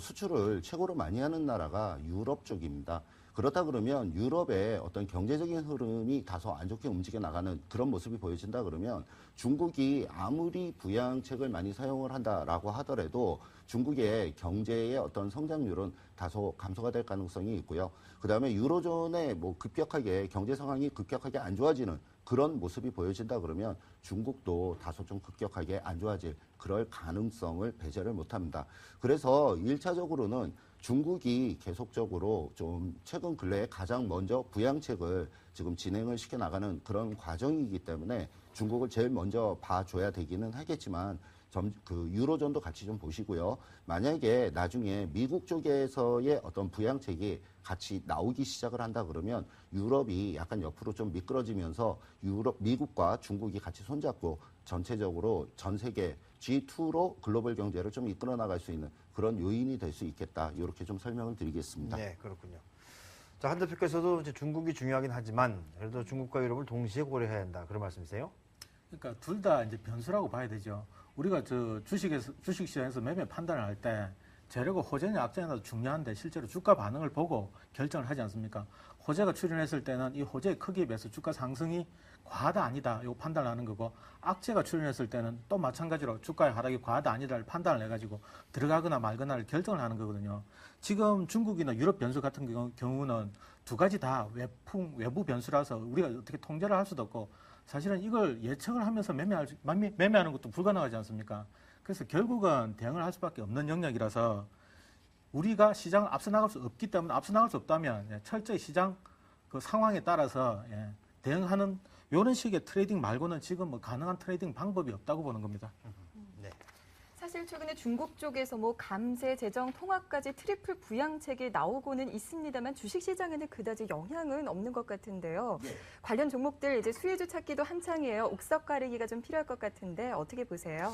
Speaker 3: 수출을 최고로 많이 하는 나라가 유럽 쪽입니다. 그렇다 그러면 유럽의 어떤 경제적인 흐름이 다소 안 좋게 움직여 나가는 그런 모습이 보여진다 그러면 중국이 아무리 부양책을 많이 사용을 한다라고 하더라도 중국의 경제의 어떤 성장률은 다소 감소가 될 가능성이 있고요. 그다음에 유로존의 뭐 급격하게 경제 상황이 급격하게 안 좋아지는 그런 모습이 보여진다 그러면 중국도 다소 좀 급격하게 안 좋아질 그럴 가능성을 배제를 못합니다. 그래서 1차적으로는 중국이 계속적으로 좀 최근 근래에 가장 먼저 부양책을 지금 진행을 시켜 나가는 그런 과정이기 때문에 중국을 제일 먼저 봐줘야 되기는 하겠지만 그 유로존도 같이 좀 보시고요. 만약에 나중에 미국 쪽에서의 어떤 부양책이 같이 나오기 시작을 한다 그러면 유럽이 약간 옆으로 좀 미끄러지면서 미국과 중국이 같이 손잡고 전체적으로 전 세계 G2로 글로벌 경제를 좀 이끌어 나갈 수 있는 그런 요인이 될 수 있겠다. 이렇게 좀 설명을 드리겠습니다.
Speaker 1: 네, 그렇군요. 자, 한 대표께서도 이제 중국이 중요하긴 하지만 그래도 중국과 유럽을 동시에 고려해야 한다. 그런 말씀이세요?
Speaker 4: 그러니까 둘 다 이제 변수라고 봐야 되죠. 우리가 주식시장에서 매매 판단을 할 때 재료가 호재냐 악재냐도 중요한데 실제로 주가 반응을 보고 결정을 하지 않습니까? 호재가 출현했을 때는 이 호재의 크기에 비해서 주가 상승이 과하다 아니다 이거 판단을 하는 거고 악재가 출현했을 때는 또 마찬가지로 주가의 하락이 과하다 아니다를 판단을 해가지고 들어가거나 말거나를 결정을 하는 거거든요. 지금 중국이나 유럽 변수 같은 경우는 두 가지 다 외부 변수라서 우리가 어떻게 통제를 할 수도 없고 사실은 이걸 예측을 하면서 매매하는 것도 불가능하지 않습니까? 그래서 결국은 대응을 할 수밖에 없는 영역이라서 우리가 시장을 앞서 나갈 수 없기 때문에 앞서 나갈 수 없다면 철저히 시장 그 상황에 따라서 대응하는 이런 식의 트레이딩 말고는 지금 뭐 가능한 트레이딩 방법이 없다고 보는 겁니다.
Speaker 1: 네.
Speaker 2: 사실 최근에 중국 쪽에서 뭐 감세, 재정, 통화까지 트리플 부양책이 나오고는 있습니다만 주식시장에는 그다지 영향은 없는 것 같은데요. 관련 종목들 이제 수혜주 찾기도 한창이에요. 옥석 가리기가 좀 필요할 것 같은데 어떻게 보세요?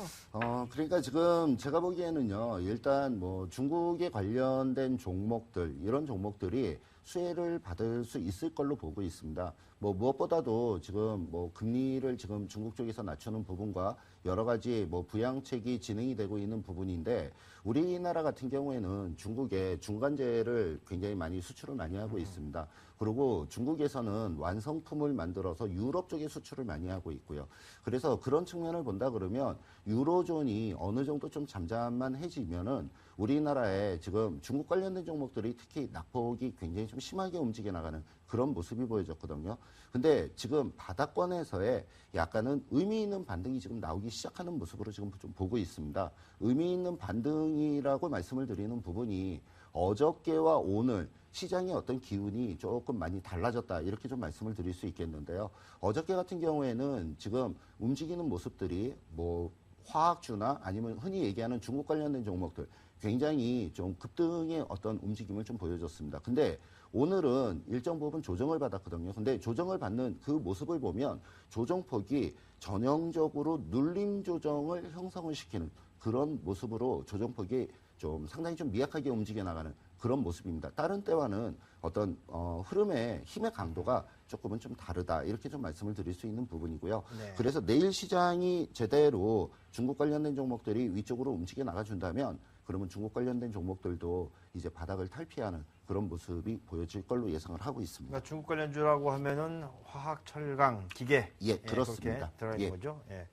Speaker 3: 그러니까 지금 제가 보기에는요, 일단 뭐 중국에 관련된 종목들, 이런 종목들이 수혜를 받을 수 있을 걸로 보고 있습니다. 뭐 무엇보다도 지금 뭐 금리를 지금 중국 쪽에서 낮추는 부분과 여러 가지 뭐 부양책이 진행이 되고 있는 부분인데 우리나라 같은 경우에는 중국에 중간재를 굉장히 많이 수출을 많이 하고 있습니다. 그리고 중국에서는 완성품을 만들어서 유럽 쪽에 수출을 많이 하고 있고요. 그래서 그런 측면을 본다 그러면 유로존이 어느 정도 좀 잠잠만해지면은 우리나라에 지금 중국 관련된 종목들이 특히 낙폭이 굉장히 좀 심하게 움직여 나가는 그런 모습이 보여졌거든요. 근데 지금 바닥권에서의 약간은 의미 있는 반등이 지금 나오기 시작하는 모습으로 지금 좀 보고 있습니다. 의미 있는 반등이라고 말씀을 드리는 부분이 어저께와 오늘 시장의 어떤 기운이 조금 많이 달라졌다 이렇게 좀 말씀을 드릴 수 있겠는데요. 어저께 같은 경우에는 지금 움직이는 모습들이 뭐 화학주나 아니면 흔히 얘기하는 중국 관련된 종목들 굉장히 좀 급등의 어떤 움직임을 좀 보여줬습니다. 근데 오늘은 일정 부분 조정을 받았거든요. 근데 조정을 받는 그 모습을 보면 조정폭이 전형적으로 눌림 조정을 형성을 시키는 그런 모습으로 조정폭이 좀 상당히 좀 미약하게 움직여 나가는 그런 모습입니다. 다른 때와는 어떤 흐름의 힘의 강도가 조금은 좀 다르다 이렇게 좀 말씀을 드릴 수 있는 부분이고요.
Speaker 1: 네.
Speaker 3: 그래서 내일 시장이 제대로 중국 관련된 종목들이 위쪽으로 움직여 나가준다면 그러면 중국 관련된 종목들도 이제 바닥을 탈피하는 그런 모습이 보여질 걸로 예상을 하고 있습니다.
Speaker 1: 그러니까 중국 관련주라고 하면은 화학, 철강, 기계
Speaker 3: 예, 그렇습니다.
Speaker 1: 그렇게 들어가 있는
Speaker 3: 예.
Speaker 1: 거죠. 예.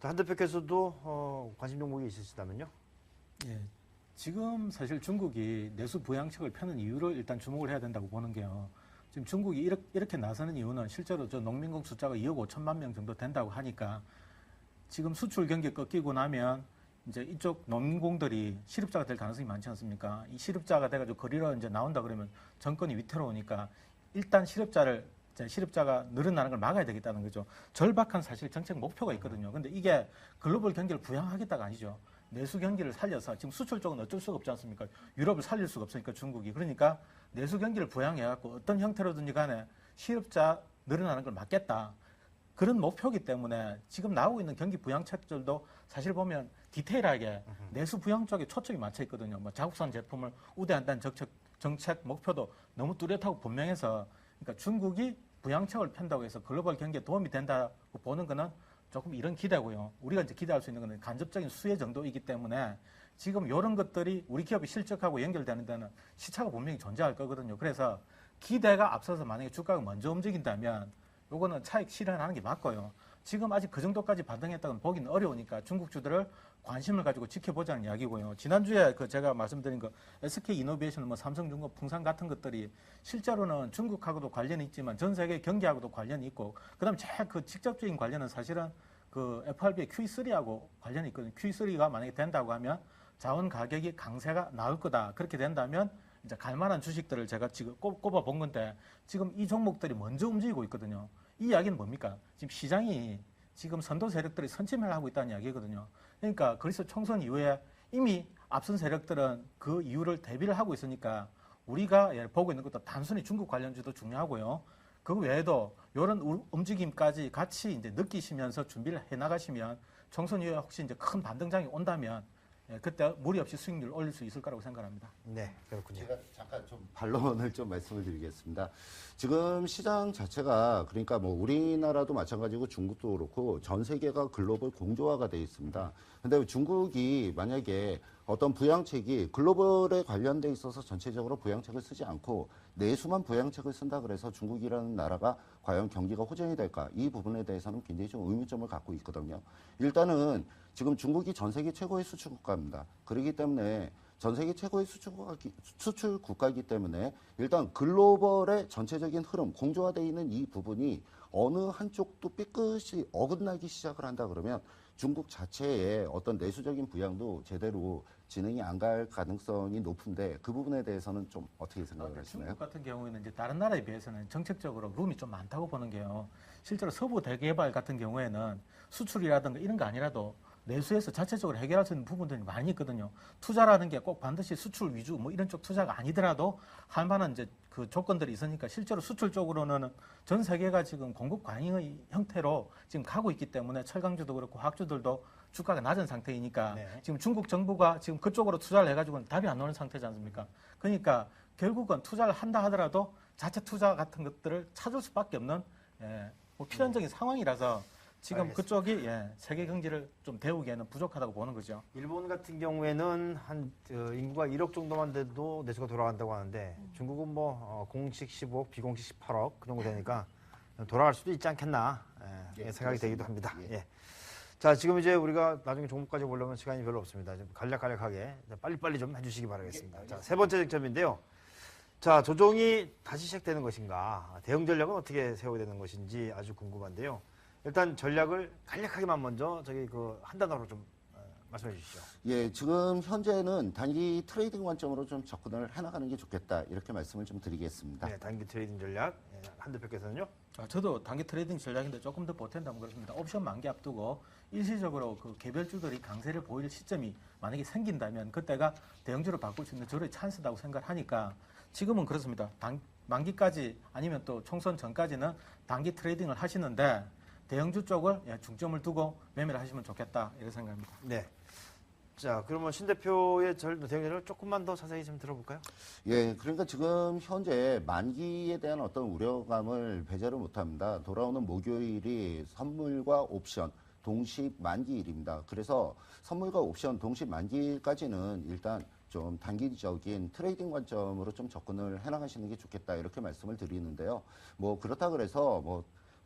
Speaker 1: 한 대표께서도 관심 종목이 있으시다면요?
Speaker 4: 예. 지금 사실 중국이 내수 부양책을 펴는 이유를 일단 주목을 해야 된다고 보는 게요. 지금 중국이 이렇게 나서는 이유는 실제로 저 농민공 숫자가 2억 5천만 명 정도 된다고 하니까 지금 수출 경기 꺾이고 나면 이제 이쪽 농민공들이 실업자가 될 가능성이 많지 않습니까? 이 실업자가 돼가지고 거리로 이제 나온다 그러면 정권이 위태로우니까 일단 실업자가 늘어나는 걸 막아야 되겠다는 거죠. 절박한 사실 정책 목표가 있거든요. 근데 이게 글로벌 경기를 부양하겠다가 아니죠. 내수 경기를 살려서 지금 수출 쪽은 어쩔 수가 없지 않습니까? 유럽을 살릴 수가 없으니까 중국이. 그러니까 내수 경기를 부양해갖고 어떤 형태로든지 간에 실업자 늘어나는 걸 막겠다. 그런 목표이기 때문에 지금 나오고 있는 경기 부양책들도 사실 보면 디테일하게 내수 부양 쪽에 초점이 맞춰 있거든요. 뭐 자국산 제품을 우대한다는 정책 목표도 너무 뚜렷하고 분명해서 그러니까 중국이 부양책을 편다고 해서 글로벌 경기에 도움이 된다고 보는 거는 조금 이런 기대고요. 우리가 이제 기대할 수 있는 것은 간접적인 수혜 정도이기 때문에 지금 이런 것들이 우리 기업이 실적하고 연결되는 데는 시차가 분명히 존재할 거거든요. 그래서 기대가 앞서서 만약에 주가가 먼저 움직인다면 요거는 차익 실현하는 게 맞고요. 지금 아직 그 정도까지 반등했다고는 보기는 어려우니까 중국주들을 관심을 가지고 지켜보자는 이야기고요. 지난주에 제가 말씀드린 SK이노베이션, 삼성중공업, 풍산 같은 것들이 실제로는 중국하고도 관련이 있지만 전 세계 경기하고도 관련이 있고, 그다음 제일 직접적인 관련은 사실은 FRB의 QE3하고 관련이 있거든요. QE3가 만약에 된다고 하면 자원 가격이 강세가 나올 거다. 그렇게 된다면 이제 갈 만한 주식들을 제가 지금 꼽아 본 건데 지금 이 종목들이 먼저 움직이고 있거든요. 이 이야기는 뭡니까? 지금 시장이 지금 선도 세력들이 선침을 하고 있다는 이야기거든요. 그러니까 그리스 총선 이후에 이미 앞선 세력들은 그 이유를 대비를 하고 있으니까 우리가 보고 있는 것도 단순히 중국 관련주도 중요하고요. 그 외에도 이런 움직임까지 같이 이제 느끼시면서 준비를 해 나가시면 총선 이후에 혹시 이제 큰 반등장이 온다면 그때 무리 없이 수익률 올릴 수 있을 거라고 생각합니다.
Speaker 1: 네, 그렇군요.
Speaker 3: 제가 잠깐 좀 반론을 좀 말씀을 드리겠습니다. 지금 시장 자체가 그러니까 뭐 우리나라도 마찬가지고 중국도 그렇고 전 세계가 글로벌 공조화가 돼 있습니다. 근데 중국이 만약에 어떤 부양책이 글로벌에 관련돼 있어서 전체적으로 부양책을 쓰지 않고 내수만 부양책을 쓴다 그래서 중국이라는 나라가 과연 경기가 호전이 될까? 이 부분에 대해서는 굉장히 좀 의문점을 갖고 있거든요. 일단은 지금 중국이 전 세계 최고의 수출 국가입니다. 그렇기 때문에 전 세계 최고의 수출 국가이기 때문에 일단 글로벌의 전체적인 흐름, 공조화되어 있는 이 부분이 어느 한쪽도 삐끗이 어긋나기 시작을 한다 그러면 중국 자체의 어떤 내수적인 부양도 제대로 진행이 안 갈 가능성이 높은데 그 부분에 대해서는 좀 어떻게 생각을 하시나요?
Speaker 4: 중국 같은 경우에는 이제 다른 나라에 비해서는 정책적으로 룸이 좀 많다고 보는 게요. 실제로 서부 대개발 같은 경우에는 수출이라든가 이런 거 아니라도 내수에서 자체적으로 해결할 수 있는 부분들이 많이 있거든요. 투자라는 게 꼭 반드시 수출 위주 뭐 이런 쪽 투자가 아니더라도 할 만한 이제 그 조건들이 있으니까 실제로 수출 쪽으로는 전 세계가 지금 공급 과잉의 형태로 지금 가고 있기 때문에 철강주도 그렇고 화학주들도 주가가 낮은 상태이니까
Speaker 1: 네.
Speaker 4: 지금 중국 정부가 지금 그쪽으로 투자를 해가지고는 답이 안 나오는 상태지 않습니까? 그러니까 결국은 투자를 한다 하더라도 자체 투자 같은 것들을 찾을 수밖에 없는 뭐 필연적인 상황이라서 지금
Speaker 1: 알겠습니다.
Speaker 4: 그쪽이 세계 경제를 좀 데우기에는 부족하다고 보는 거죠.
Speaker 1: 일본 같은 경우에는 한 인구가 1억 정도만 돼도 내수가 돌아간다고 하는데 중국은 뭐 공식 15억, 비공식 18억 그 정도 되니까 돌아갈 수도 있지 않겠나 생각이 되기도 합니다. 예. 자, 지금 이제 우리가 나중에 종목까지 보려면 시간이 별로 없습니다. 좀 간략하게 빨리빨리 좀 해주시기 바라겠습니다. 자, 세 번째 쟁점인데요. 자, 조정이 다시 시작되는 것인가, 대응 전략은 어떻게 세워야 되는 것인지 아주 궁금한데요. 일단 전략을 간략하게만 먼저 한 단어로 좀 말씀해 주시죠.
Speaker 3: 예, 지금 현재는 단기 트레이딩 관점으로 좀 접근을 해나가는 게 좋겠다 이렇게 말씀을 좀 드리겠습니다.
Speaker 1: 네, 단기 트레이딩 전략. 한 대표께서는요?
Speaker 4: 저도 단기 트레이딩 전략인데 조금 더 보탠다면 그렇습니다. 옵션 만기 앞두고 일시적으로 그 개별주들이 강세를 보일 시점이 만약에 생긴다면 그때가 대형주로 바꿀 수 있는 저의 찬스다고 생각하니까 지금은 그렇습니다. 만기까지 아니면 또 총선 전까지는 단기 트레이딩을 하시는데 대형주 쪽을 중점을 두고 매매를 하시면 좋겠다 이렇게 생각합니다.
Speaker 1: 네. 자, 그러면 신 대표의 대응을 조금만 더 자세히 좀 들어볼까요?
Speaker 3: 예, 그러니까 지금 현재 만기에 대한 어떤 우려감을 배제를 못합니다. 돌아오는 목요일이 선물과 옵션 동시 만기일입니다. 그래서 선물과 옵션 동시 만기까지는 일단 좀 단기적인 트레이딩 관점으로 좀 접근을 해나가시는 게 좋겠다 이렇게 말씀을 드리는데요. 뭐 그렇다 그래서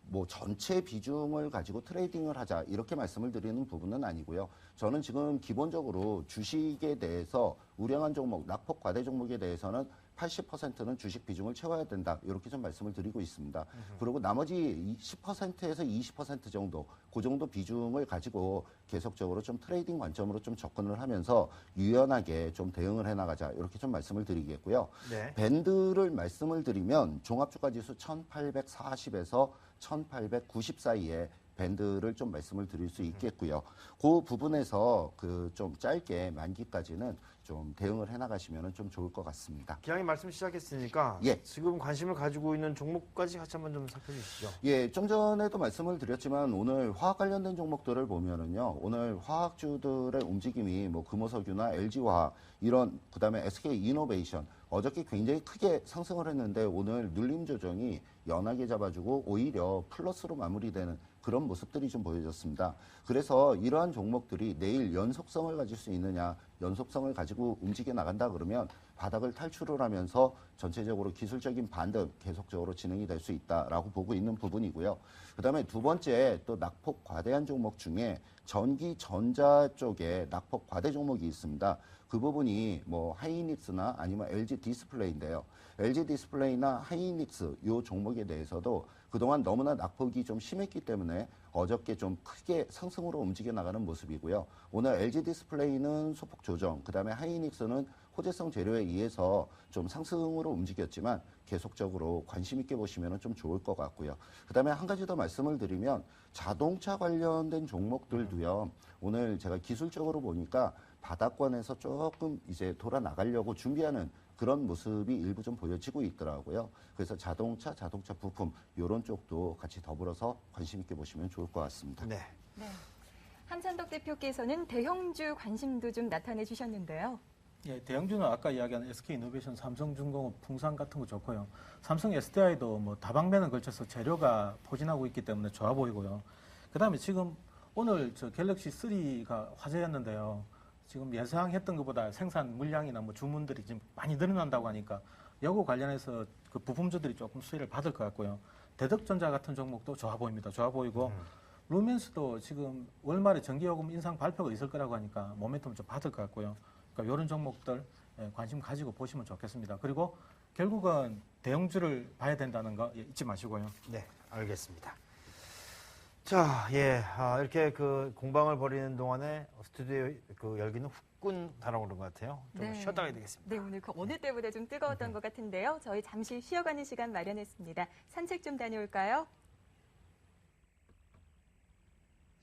Speaker 3: 뭐 전체 비중을 가지고 트레이딩을 하자 이렇게 말씀을 드리는 부분은 아니고요. 저는 지금 기본적으로 주식에 대해서 우량한 종목, 낙폭 과대 종목에 대해서는 80%는 주식 비중을 채워야 된다 이렇게 좀 말씀을 드리고 있습니다. 그리고 나머지 10%에서 20% 정도 그 정도 비중을 가지고 계속적으로 좀 트레이딩 관점으로 좀 접근을 하면서 유연하게 좀 대응을 해나가자 이렇게 좀 말씀을 드리겠고요.
Speaker 1: 네.
Speaker 3: 밴드를 말씀을 드리면 종합주가지수 1840에서 1890 사이에 밴드를 좀 말씀을 드릴 수 있겠고요. 그 부분에서 그 좀 짧게 만기까지는 좀 대응을 해나가시면 좀 좋을 것 같습니다.
Speaker 1: 기왕에 말씀 시작했으니까
Speaker 3: 예.
Speaker 1: 지금 관심을 가지고 있는 종목까지 같이 한번 좀 살펴주시죠.
Speaker 3: 예, 좀 전에도 말씀을 드렸지만 오늘 화학 관련된 종목들을 보면은요, 오늘 화학주들의 움직임이 뭐 금호석유나 LG화학 이런 그다음에 SK이노베이션 어저께 굉장히 크게 상승을 했는데 오늘 눌림 조정이 연하게 잡아주고 오히려 플러스로 마무리되는 그런 모습들이 좀 보여졌습니다. 그래서 이러한 종목들이 내일 연속성을 가질 수 있느냐, 연속성을 가지고 움직여 나간다 그러면 바닥을 탈출을 하면서 전체적으로 기술적인 반등 계속적으로 진행이 될 수 있다라고 보고 있는 부분이고요. 그다음에 두 번째 또 낙폭 과대한 종목 중에 전기 전자 쪽에 낙폭 과대 종목이 있습니다. 그 부분이 뭐 하이닉스나 아니면 LG 디스플레이인데요. LG 디스플레이나 하이닉스 요 종목에 대해서도 그동안 너무나 낙폭이 좀 심했기 때문에 어저께 좀 크게 상승으로 움직여 나가는 모습이고요. 오늘 LG 디스플레이는 소폭 조정, 그다음에 하이닉스는 호재성 재료에 의해서 좀 상승으로 움직였지만 계속적으로 관심 있게 보시면 좀 좋을 것 같고요. 그다음에 한 가지 더 말씀을 드리면 자동차 관련된 종목들도요. 오늘 제가 기술적으로 보니까 바닥권에서 조금 이제 돌아 나가려고 준비하는 그런 모습이 일부 좀 보여지고 있더라고요. 그래서 자동차 부품 이런 쪽도 같이 더불어서 관심 있게 보시면 좋을 것 같습니다.
Speaker 1: 네.
Speaker 2: 네. 한찬덕 대표께서는 대형주 관심도 좀 나타내 주셨는데요.
Speaker 4: 예, 대형주는 아까 이야기한 SK이노베이션, 삼성중공업, 풍산 같은 거 좋고요. 삼성 SDI도 뭐 다방면을 걸쳐서 재료가 포진하고 있기 때문에 좋아 보이고요. 그다음에 지금 오늘 저 갤럭시 3가 화제였는데요. 지금 예상했던 것보다 생산 물량이나 뭐 주문들이 지금 많이 늘어난다고 하니까 여고 관련해서 그 부품주들이 조금 수혜를 받을 것 같고요. 대덕전자 같은 종목도 좋아 보입니다. 좋아 보이고 루멘스도 지금 월말에 전기요금 인상 발표가 있을 거라고 하니까 모멘텀을 좀 받을 것 같고요. 그러니까 이런 종목들 관심 가지고 보시면 좋겠습니다. 그리고 결국은 대형주를 봐야 된다는 거 잊지 마시고요.
Speaker 1: 네, 알겠습니다. 자, 예, 이렇게 그 공방을 벌이는 동안에 스튜디오 그 열기는 후끈 달아오른 것 같아요. 좀
Speaker 2: 네.
Speaker 1: 쉬었다 가야 되겠습니다.
Speaker 2: 네, 오늘 그 어느 때보다 좀 뜨거웠던 것 같은데요. 저희 잠시 쉬어가는 시간 마련했습니다. 산책 좀 다녀올까요?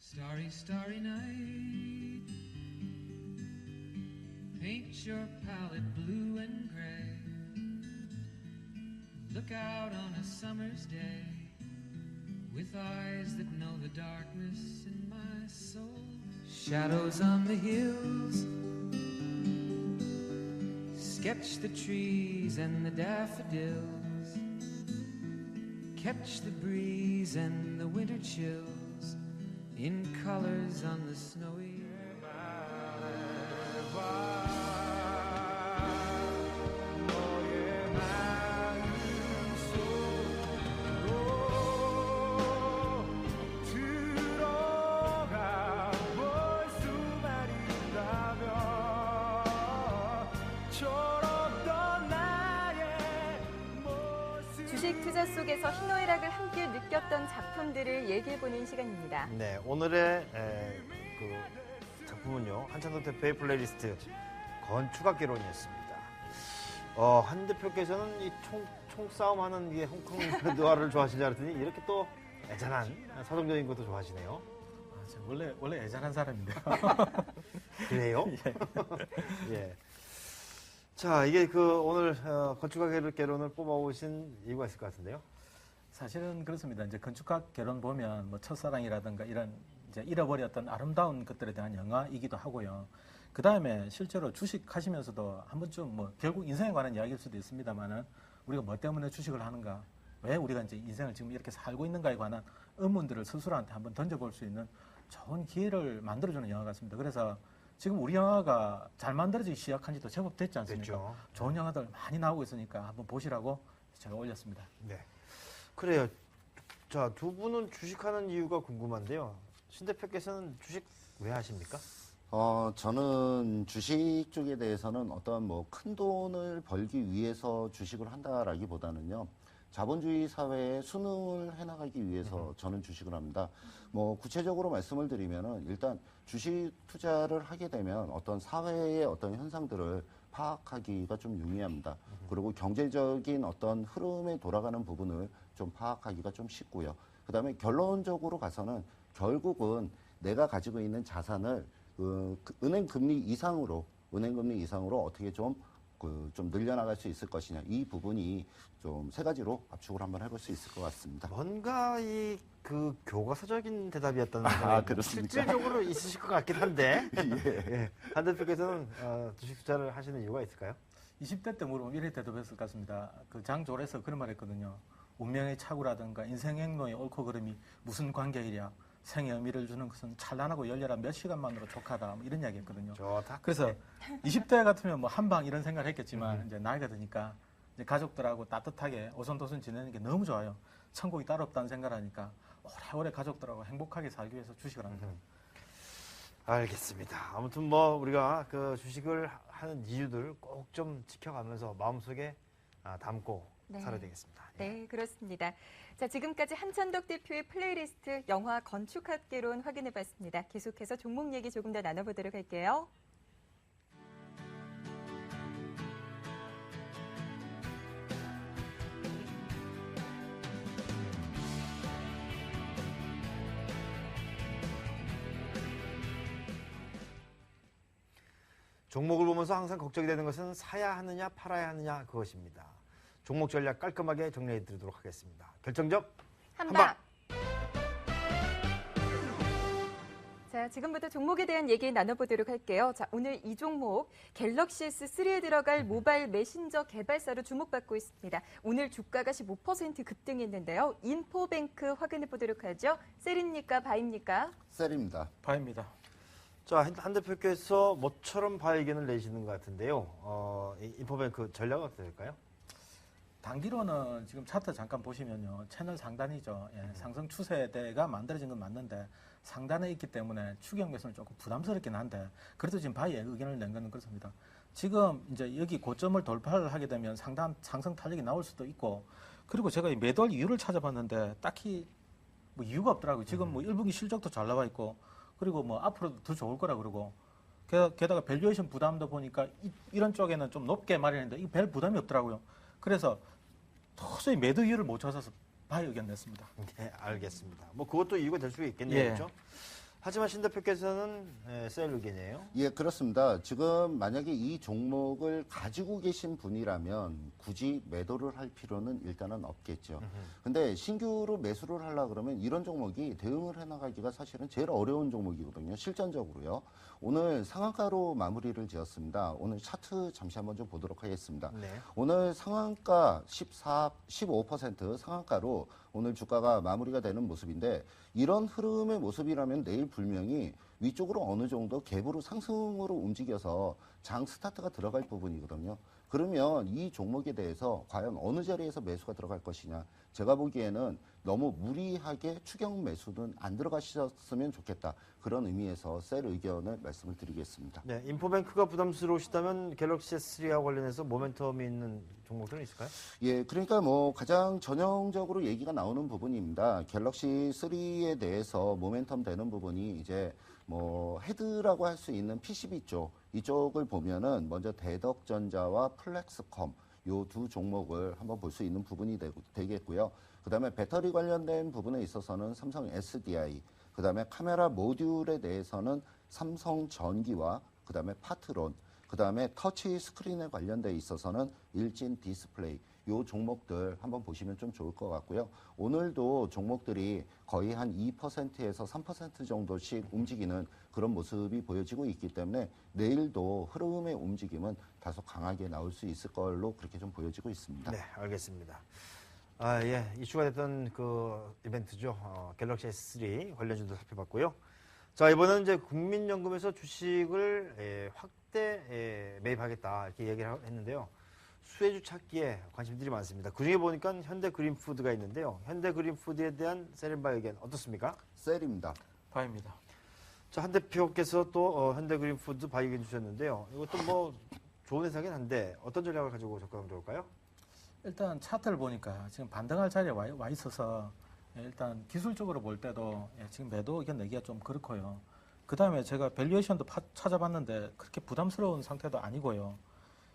Speaker 5: Starry, starry night. Paint your palette blue and gray. Look out on a summer's day with eyes that know the darkness in my soul. Shadows on the hills. Sketch the trees and the daffodils. Catch the breeze and the winter chills in colors on the snowy.
Speaker 2: 주식 투자 속에서 희노애락을 함께 느꼈던 작품들을 얘기해보는 시간입니다.
Speaker 1: 네, 오늘의 그 작품은요, 한찬동 대표의 플레이리스트 건축학개론이었습니다. 한 대표께서는 이 총싸움하는 이 홍콩 느와르를 좋아하시지 않았더니 이렇게 또 애잔한 서정적인 것도 좋아하시네요.
Speaker 4: 아, 제가 원래 애잔한 사람인데요.
Speaker 1: 그래요? 예. 자, 이게 그 오늘 건축학개론을 뽑아오신 이유가 있을 것 같은데요.
Speaker 4: 사실은 그렇습니다. 이제 건축학 개론 보면 뭐 첫사랑이라든가 이런 이제 잃어버렸던 아름다운 것들에 대한 영화이기도 하고요. 그 다음에 실제로 주식 하시면서도 한 번쯤 뭐 결국 인생에 관한 이야기일 수도 있습니다만은 우리가 뭐 때문에 주식을 하는가, 왜 우리가 이제 인생을 지금 이렇게 살고 있는가에 관한 의문들을 스스로한테 한번 던져볼 수 있는 좋은 기회를 만들어주는 영화 같습니다. 그래서 지금 우리 영화가 잘 만들어지기 시작한 지도 제법 됐지 않습니까?
Speaker 1: 됐죠.
Speaker 4: 좋은 영화들 많이 나오고 있으니까 한번 보시라고 제가 올렸습니다.
Speaker 1: 네. 그래요. 자, 두 분은 주식하는 이유가 궁금한데요. 신 대표께서는 주식 왜 하십니까?
Speaker 3: 저는 주식 쪽에 대해서는 어떤 뭐 큰 돈을 벌기 위해서 주식을 한다라기보다는요. 자본주의 사회에 순응을 해나가기 위해서 저는 주식을 합니다. 뭐 구체적으로 말씀을 드리면은 일단 주식 투자를 하게 되면 어떤 사회의 어떤 현상들을 파악하기가 좀 용이합니다. 그리고 경제적인 어떤 흐름에 돌아가는 부분을 좀 파악하기가 좀 쉽고요. 그다음에 결론적으로 가서는 결국은 내가 가지고 있는 자산을 그 은행 금리 이상으로 어떻게 좀 늘려나갈 수 있을 것이냐, 이 부분이 좀 세 가지로 압축을 한번 해볼 수 있을 것 같습니다.
Speaker 1: 뭔가 그 교과서적인 대답이었다는
Speaker 3: 아,
Speaker 1: 생각이
Speaker 3: 그렇습니까?
Speaker 1: 실질적으로 있으실 것 같긴 한데
Speaker 3: 예.
Speaker 1: 예. 한 대표께서는 주식 투자를 하시는 이유가 있을까요?
Speaker 4: 20대 때 물으면 이래 대답했을 것 같습니다. 그 장조에서 그런 말 했거든요. 운명의 착오라든가 인생 행로의 옳고 그름이 무슨 관계이랴. 생의 의미를 주는 것은 찬란하고 열렬한 몇 시간만으로 족하다. 뭐 이런 이야기 했거든요.
Speaker 1: 좋다.
Speaker 4: 그래서 20대 같으면 뭐 한방 이런 생각을 했겠지만 이제 나이가 드니까 이제 가족들하고 따뜻하게 오손도손 지내는 게 너무 좋아요. 천국이 따로 없다는 생각을 하니까 오래오래 가족들하고 행복하게 살기 위해서 주식을 합니다.
Speaker 1: 알겠습니다. 아무튼 뭐 우리가 그 주식을 하는 이유들 꼭 좀 지켜가면서 마음속에 담고
Speaker 2: 네.
Speaker 1: 살아야 되겠습니다. 예.
Speaker 2: 네, 그렇습니다. 자, 지금까지 한찬덕 대표의 플레이리스트 영화 건축학개론 확인해봤습니다. 계속해서 종목 얘기 조금 더 나눠보도록 할게요.
Speaker 1: 종목을 보면서 항상 걱정이 되는 것은 사야 하느냐 팔아야 하느냐 그것입니다. 종목 전략 깔끔하게 정리해 드리도록 하겠습니다. 결정적
Speaker 2: 한방! 자, 지금부터 종목에 대한 얘기 나눠보도록 할게요. 자, 오늘 이 종목 갤럭시 S3에 들어갈 모바일 메신저 개발사로 주목받고 있습니다. 오늘 주가가 15% 급등했는데요. 인포뱅크 확인해 보도록 하죠. 셀입니까? 바입니까?
Speaker 3: 셀입니다.
Speaker 4: 바입니다.
Speaker 1: 자, 한 대표께서 모처럼 바 의견을 내시는 것 같은데요. 인포뱅크 전략은 어떻게 될까요?
Speaker 4: 단기로는 지금 차트 잠깐 보시면요. 채널 상단이죠. 예, 상승 추세대가 만들어진 건 맞는데 상단에 있기 때문에 추격 매수는 조금 부담스럽긴 한데 그래도 지금 바이의 의견을 낸 거는 그렇습니다. 지금 이제 여기 고점을 돌파를 하게 되면 상당 상승 탄력이 나올 수도 있고 그리고 제가 이 매도할 이유를 찾아봤는데 딱히 뭐 이유가 없더라고요. 지금 뭐 1분기 실적도 잘 나와 있고 그리고 뭐 앞으로도 더 좋을 거라 그러고 게다가 밸류에이션 부담도 보니까 이런 쪽에는 좀 높게 마련했는데 이 별 부담이 없더라고요. 그래서 도저히 매도 이유를 못 찾아서 바이 의견 냈습니다.
Speaker 1: 네, 알겠습니다. 뭐 그것도 이유가 될 수가 있겠네요.
Speaker 4: 예.
Speaker 1: 그렇죠? 하지만 신 대표께서는 셀 의견이에요.
Speaker 3: 예, 그렇습니다. 지금 만약에 이 종목을 가지고 계신 분이라면 굳이 매도를 할 필요는 일단은 없겠죠. 근데 신규로 매수를 하려 그러면 이런 종목이 대응을 해나가기가 사실은 제일 어려운 종목이거든요. 실전적으로요. 오늘 상한가로 마무리를 지었습니다. 오늘 차트 잠시 한번 좀 보도록 하겠습니다.
Speaker 1: 네.
Speaker 3: 오늘 상한가 15% 상한가로 오늘 주가가 마무리가 되는 모습인데 이런 흐름의 모습이라면 내일 분명히 위쪽으로 어느 정도 갭으로 상승으로 움직여서 장 스타트가 들어갈 부분이거든요. 그러면 이 종목에 대해서 과연 어느 자리에서 매수가 들어갈 것이냐. 제가 보기에는 너무 무리하게 추경 매수는 안 들어가셨으면 좋겠다. 그런 의미에서 셀 의견을 말씀을 드리겠습니다.
Speaker 1: 네, 인포뱅크가 부담스러우시다면 갤럭시 S3와 관련해서 모멘텀이 있는 종목들은 있을까요?
Speaker 3: 예, 그러니까 뭐 가장 전형적으로 얘기가 나오는 부분입니다. 갤럭시 3에 대해서 모멘텀 되는 부분이 이제 뭐 헤드라고 할 수 있는 PCB 쪽 이쪽을 보면은 먼저 대덕전자와 플렉스컴 요 두 종목을 한번 볼 수 있는 부분이 되겠고요. 그다음에 배터리 관련된 부분에 있어서는 삼성 SDI, 그다음에 카메라 모듈에 대해서는 삼성 전기와 그다음에 파트론, 그다음에 터치 스크린에 관련돼 있어서는 일진 디스플레이 요 종목들 한번 보시면 좀 좋을 것 같고요. 오늘도 종목들이 거의 한 2%에서 3% 정도씩 움직이는 그런 모습이 보여지고 있기 때문에 내일도 흐름의 움직임은 다소 강하게 나올 수 있을 걸로 그렇게 좀 보여지고 있습니다.
Speaker 1: 네, 알겠습니다. 예, 이슈가 됐던 그 이벤트죠. 갤럭시 S3 관련주도 살펴봤고요. 자, 이번에는 이제 국민연금에서 주식을 확대 매입하겠다 이렇게 얘기를 했는데요. 수혜주 찾기에 관심들이 많습니다. 그중에 보니까 현대그린푸드가 있는데요. 현대그린푸드에 대한 세련바 의견 어떻습니까?
Speaker 3: 셀입니다.
Speaker 4: 바입니다.
Speaker 1: 자, 한 대표께서 또 현대그린푸드 바이 의견 주셨는데요. 이것도 뭐 좋은 회사긴 한데 어떤 전략을 가지고 접근하면 좋을까요?
Speaker 4: 일단 차트를 보니까 지금 반등할 자리에 와 있어서 일단 기술적으로 볼 때도 지금 매도 의견 내기가 좀 그렇고요. 그 다음에 제가 밸류에이션도 찾아봤는데 그렇게 부담스러운 상태도 아니고요.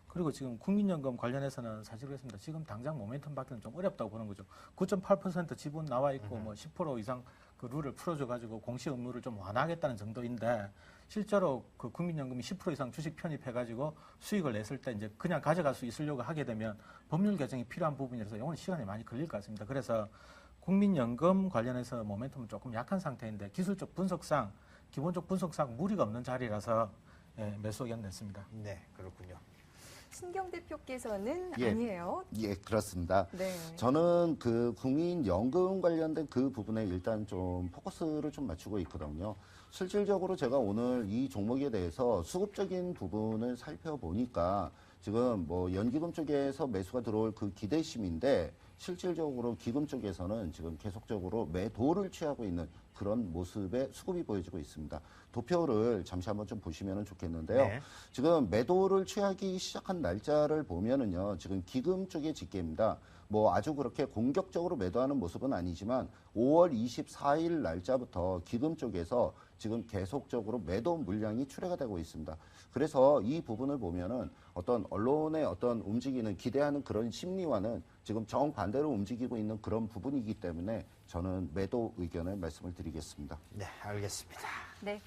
Speaker 4: 그리고 지금 국민연금 관련해서는 사실 그렇습니다. 지금 당장 모멘텀 받기는 좀 어렵다고 보는 거죠. 9.8% 지분 나와 있고 뭐 10% 이상 그 룰을 풀어줘가지고 공시 의무를 좀 완화하겠다는 정도인데 실제로 그 국민연금이 10% 이상 주식 편입해가지고 수익을 냈을 때 이제 그냥 가져갈 수 있으려고 하게 되면 법률 개정이 필요한 부분이라서 이건 시간이 많이 걸릴 것 같습니다. 그래서 국민연금 관련해서 모멘텀은 조금 약한 상태인데 기술적 분석상 기본적 분석상 무리가 없는 자리라서 매수 의견 냈습니다.
Speaker 1: 네, 그렇군요.
Speaker 2: 신경 대표께서는
Speaker 3: 예.
Speaker 2: 아니에요.
Speaker 3: 예, 그렇습니다.
Speaker 2: 네.
Speaker 3: 저는 그 국민연금 관련된 그 부분에 일단 좀 포커스를 좀 맞추고 있거든요. 실질적으로 제가 오늘 이 종목에 대해서 수급적인 부분을 살펴보니까 지금 뭐 연기금 쪽에서 매수가 들어올 그 기대심인데 실질적으로 기금 쪽에서는 지금 계속적으로 매도를 취하고 있는 그런 모습의 수급이 보여지고 있습니다. 도표를 잠시 한번 좀 보시면 좋겠는데요.
Speaker 1: 네.
Speaker 3: 지금 매도를 취하기 시작한 날짜를 보면은요, 지금 기금 쪽의 집계입니다. 뭐 아주 그렇게 공격적으로 매도하는 모습은 아니지만 5월 24일 날짜부터 기금 쪽에서 지금 계속적으로 매도 물량이 출회가 되고 있습니다. 그래서 이 부분을 보면은 어떤 언론의 어떤 움직이는 기대하는 그런 심리와는 지금 정반대로 움직이고 있는 그런 부분이기 때문에 저는 매도 의견을 말씀을 드리겠습니다.
Speaker 1: 네, 알겠습니다.
Speaker 2: 네.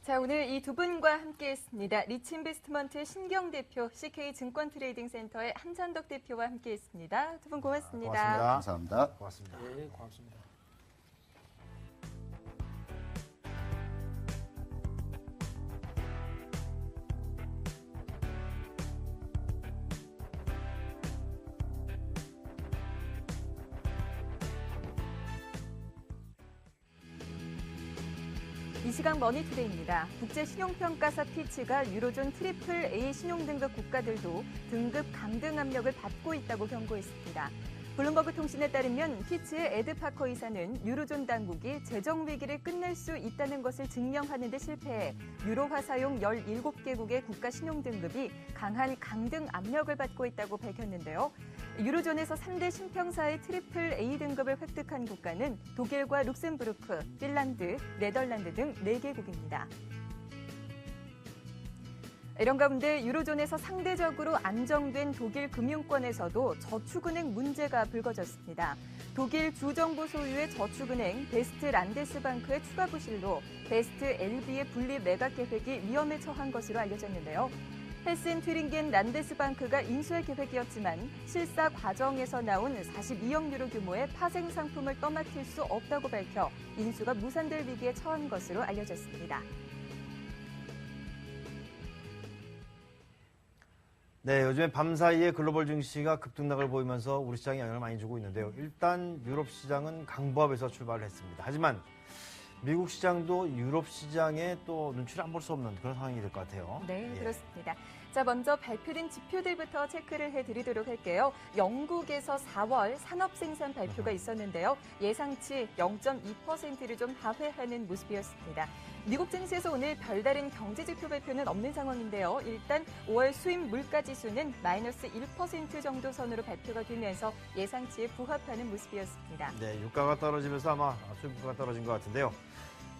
Speaker 2: 자, 오늘 이 두 분과 함께했습니다. 리치인베스트먼트 신경 대표, CK 증권 트레이딩 센터의 한찬덕 대표와 함께했습니다. 두 분 고맙습니다.
Speaker 1: 고맙습니다.
Speaker 3: 감사합니다.
Speaker 1: 고맙습니다.
Speaker 4: 예, 고맙습니다.
Speaker 2: 이 시각 머니투데이입니다. 국제신용평가사 피치가 유로존 트리플 A 신용등급 국가들도 등급 강등 압력을 받고 있다고 경고했습니다. 블룸버그 통신에 따르면 피치의 에드 파커 이사는 유로존 당국이 재정 위기를 끝낼 수 있다는 것을 증명하는 데 실패해 유로화 사용 17개국의 국가 신용등급이 강한 강등 압력을 받고 있다고 밝혔는데요. 유로존에서 3대 신평사의 트리플 A 등급을 획득한 국가는 독일과 룩셈부르크, 핀란드, 네덜란드 등 4개국입니다. 이런 가운데 유로존에서 상대적으로 안정된 독일 금융권에서도 저축은행 문제가 불거졌습니다. 독일 주정부 소유의 저축은행 베스트 란데스방크의 추가 부실로 베스트 LB의 분리 매각 계획이 위험에 처한 것으로 알려졌는데요. 헬센 튜링겐 란데스방크가 인수할 계획이었지만 실사 과정에서 나온 42억 유로 규모의 파생 상품을 떠맡을 수 없다고 밝혀 인수가 무산될 위기에 처한 것으로 알려졌습니다.
Speaker 1: 네, 요즘에 밤사이에 글로벌 증시가 급등락을 보이면서 우리 시장에 영향을 많이 주고 있는데요. 일단 유럽 시장은 강보합에서 출발을 했습니다. 하지만 미국 시장도 유럽 시장에 또 눈치를 안 볼 수 없는 그런 상황이 될 것 같아요.
Speaker 2: 네,
Speaker 1: 예.
Speaker 2: 그렇습니다. 자, 먼저 발표된 지표들부터 체크를 해드리도록 할게요. 영국에서 4월 산업생산 발표가 있었는데요. 예상치 0.2%를 좀 하회하는 모습이었습니다. 미국 증시에서 오늘 별다른 경제지표 발표는 없는 상황인데요. 일단 5월 수입 물가지수는 마이너스 1% 정도 선으로 발표가 되면서 예상치에 부합하는 모습이었습니다.
Speaker 1: 네, 유가가 떨어지면서 아마 수입가가 떨어진 것 같은데요.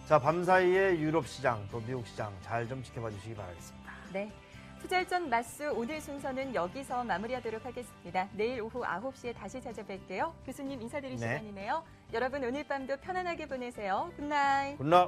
Speaker 1: 자, 밤사이에 유럽 시장 또 미국 시장 잘 좀 지켜봐 주시기 바라겠습니다.
Speaker 2: 네. 투자일전 마스 오늘 순서는 여기서 마무리하도록 하겠습니다. 내일 오후 9시에 다시 찾아뵐게요. 교수님 인사드릴
Speaker 1: 네.
Speaker 2: 시간이네요. 여러분 오늘 밤도 편안하게 보내세요. 굿나잇.
Speaker 1: 굿나.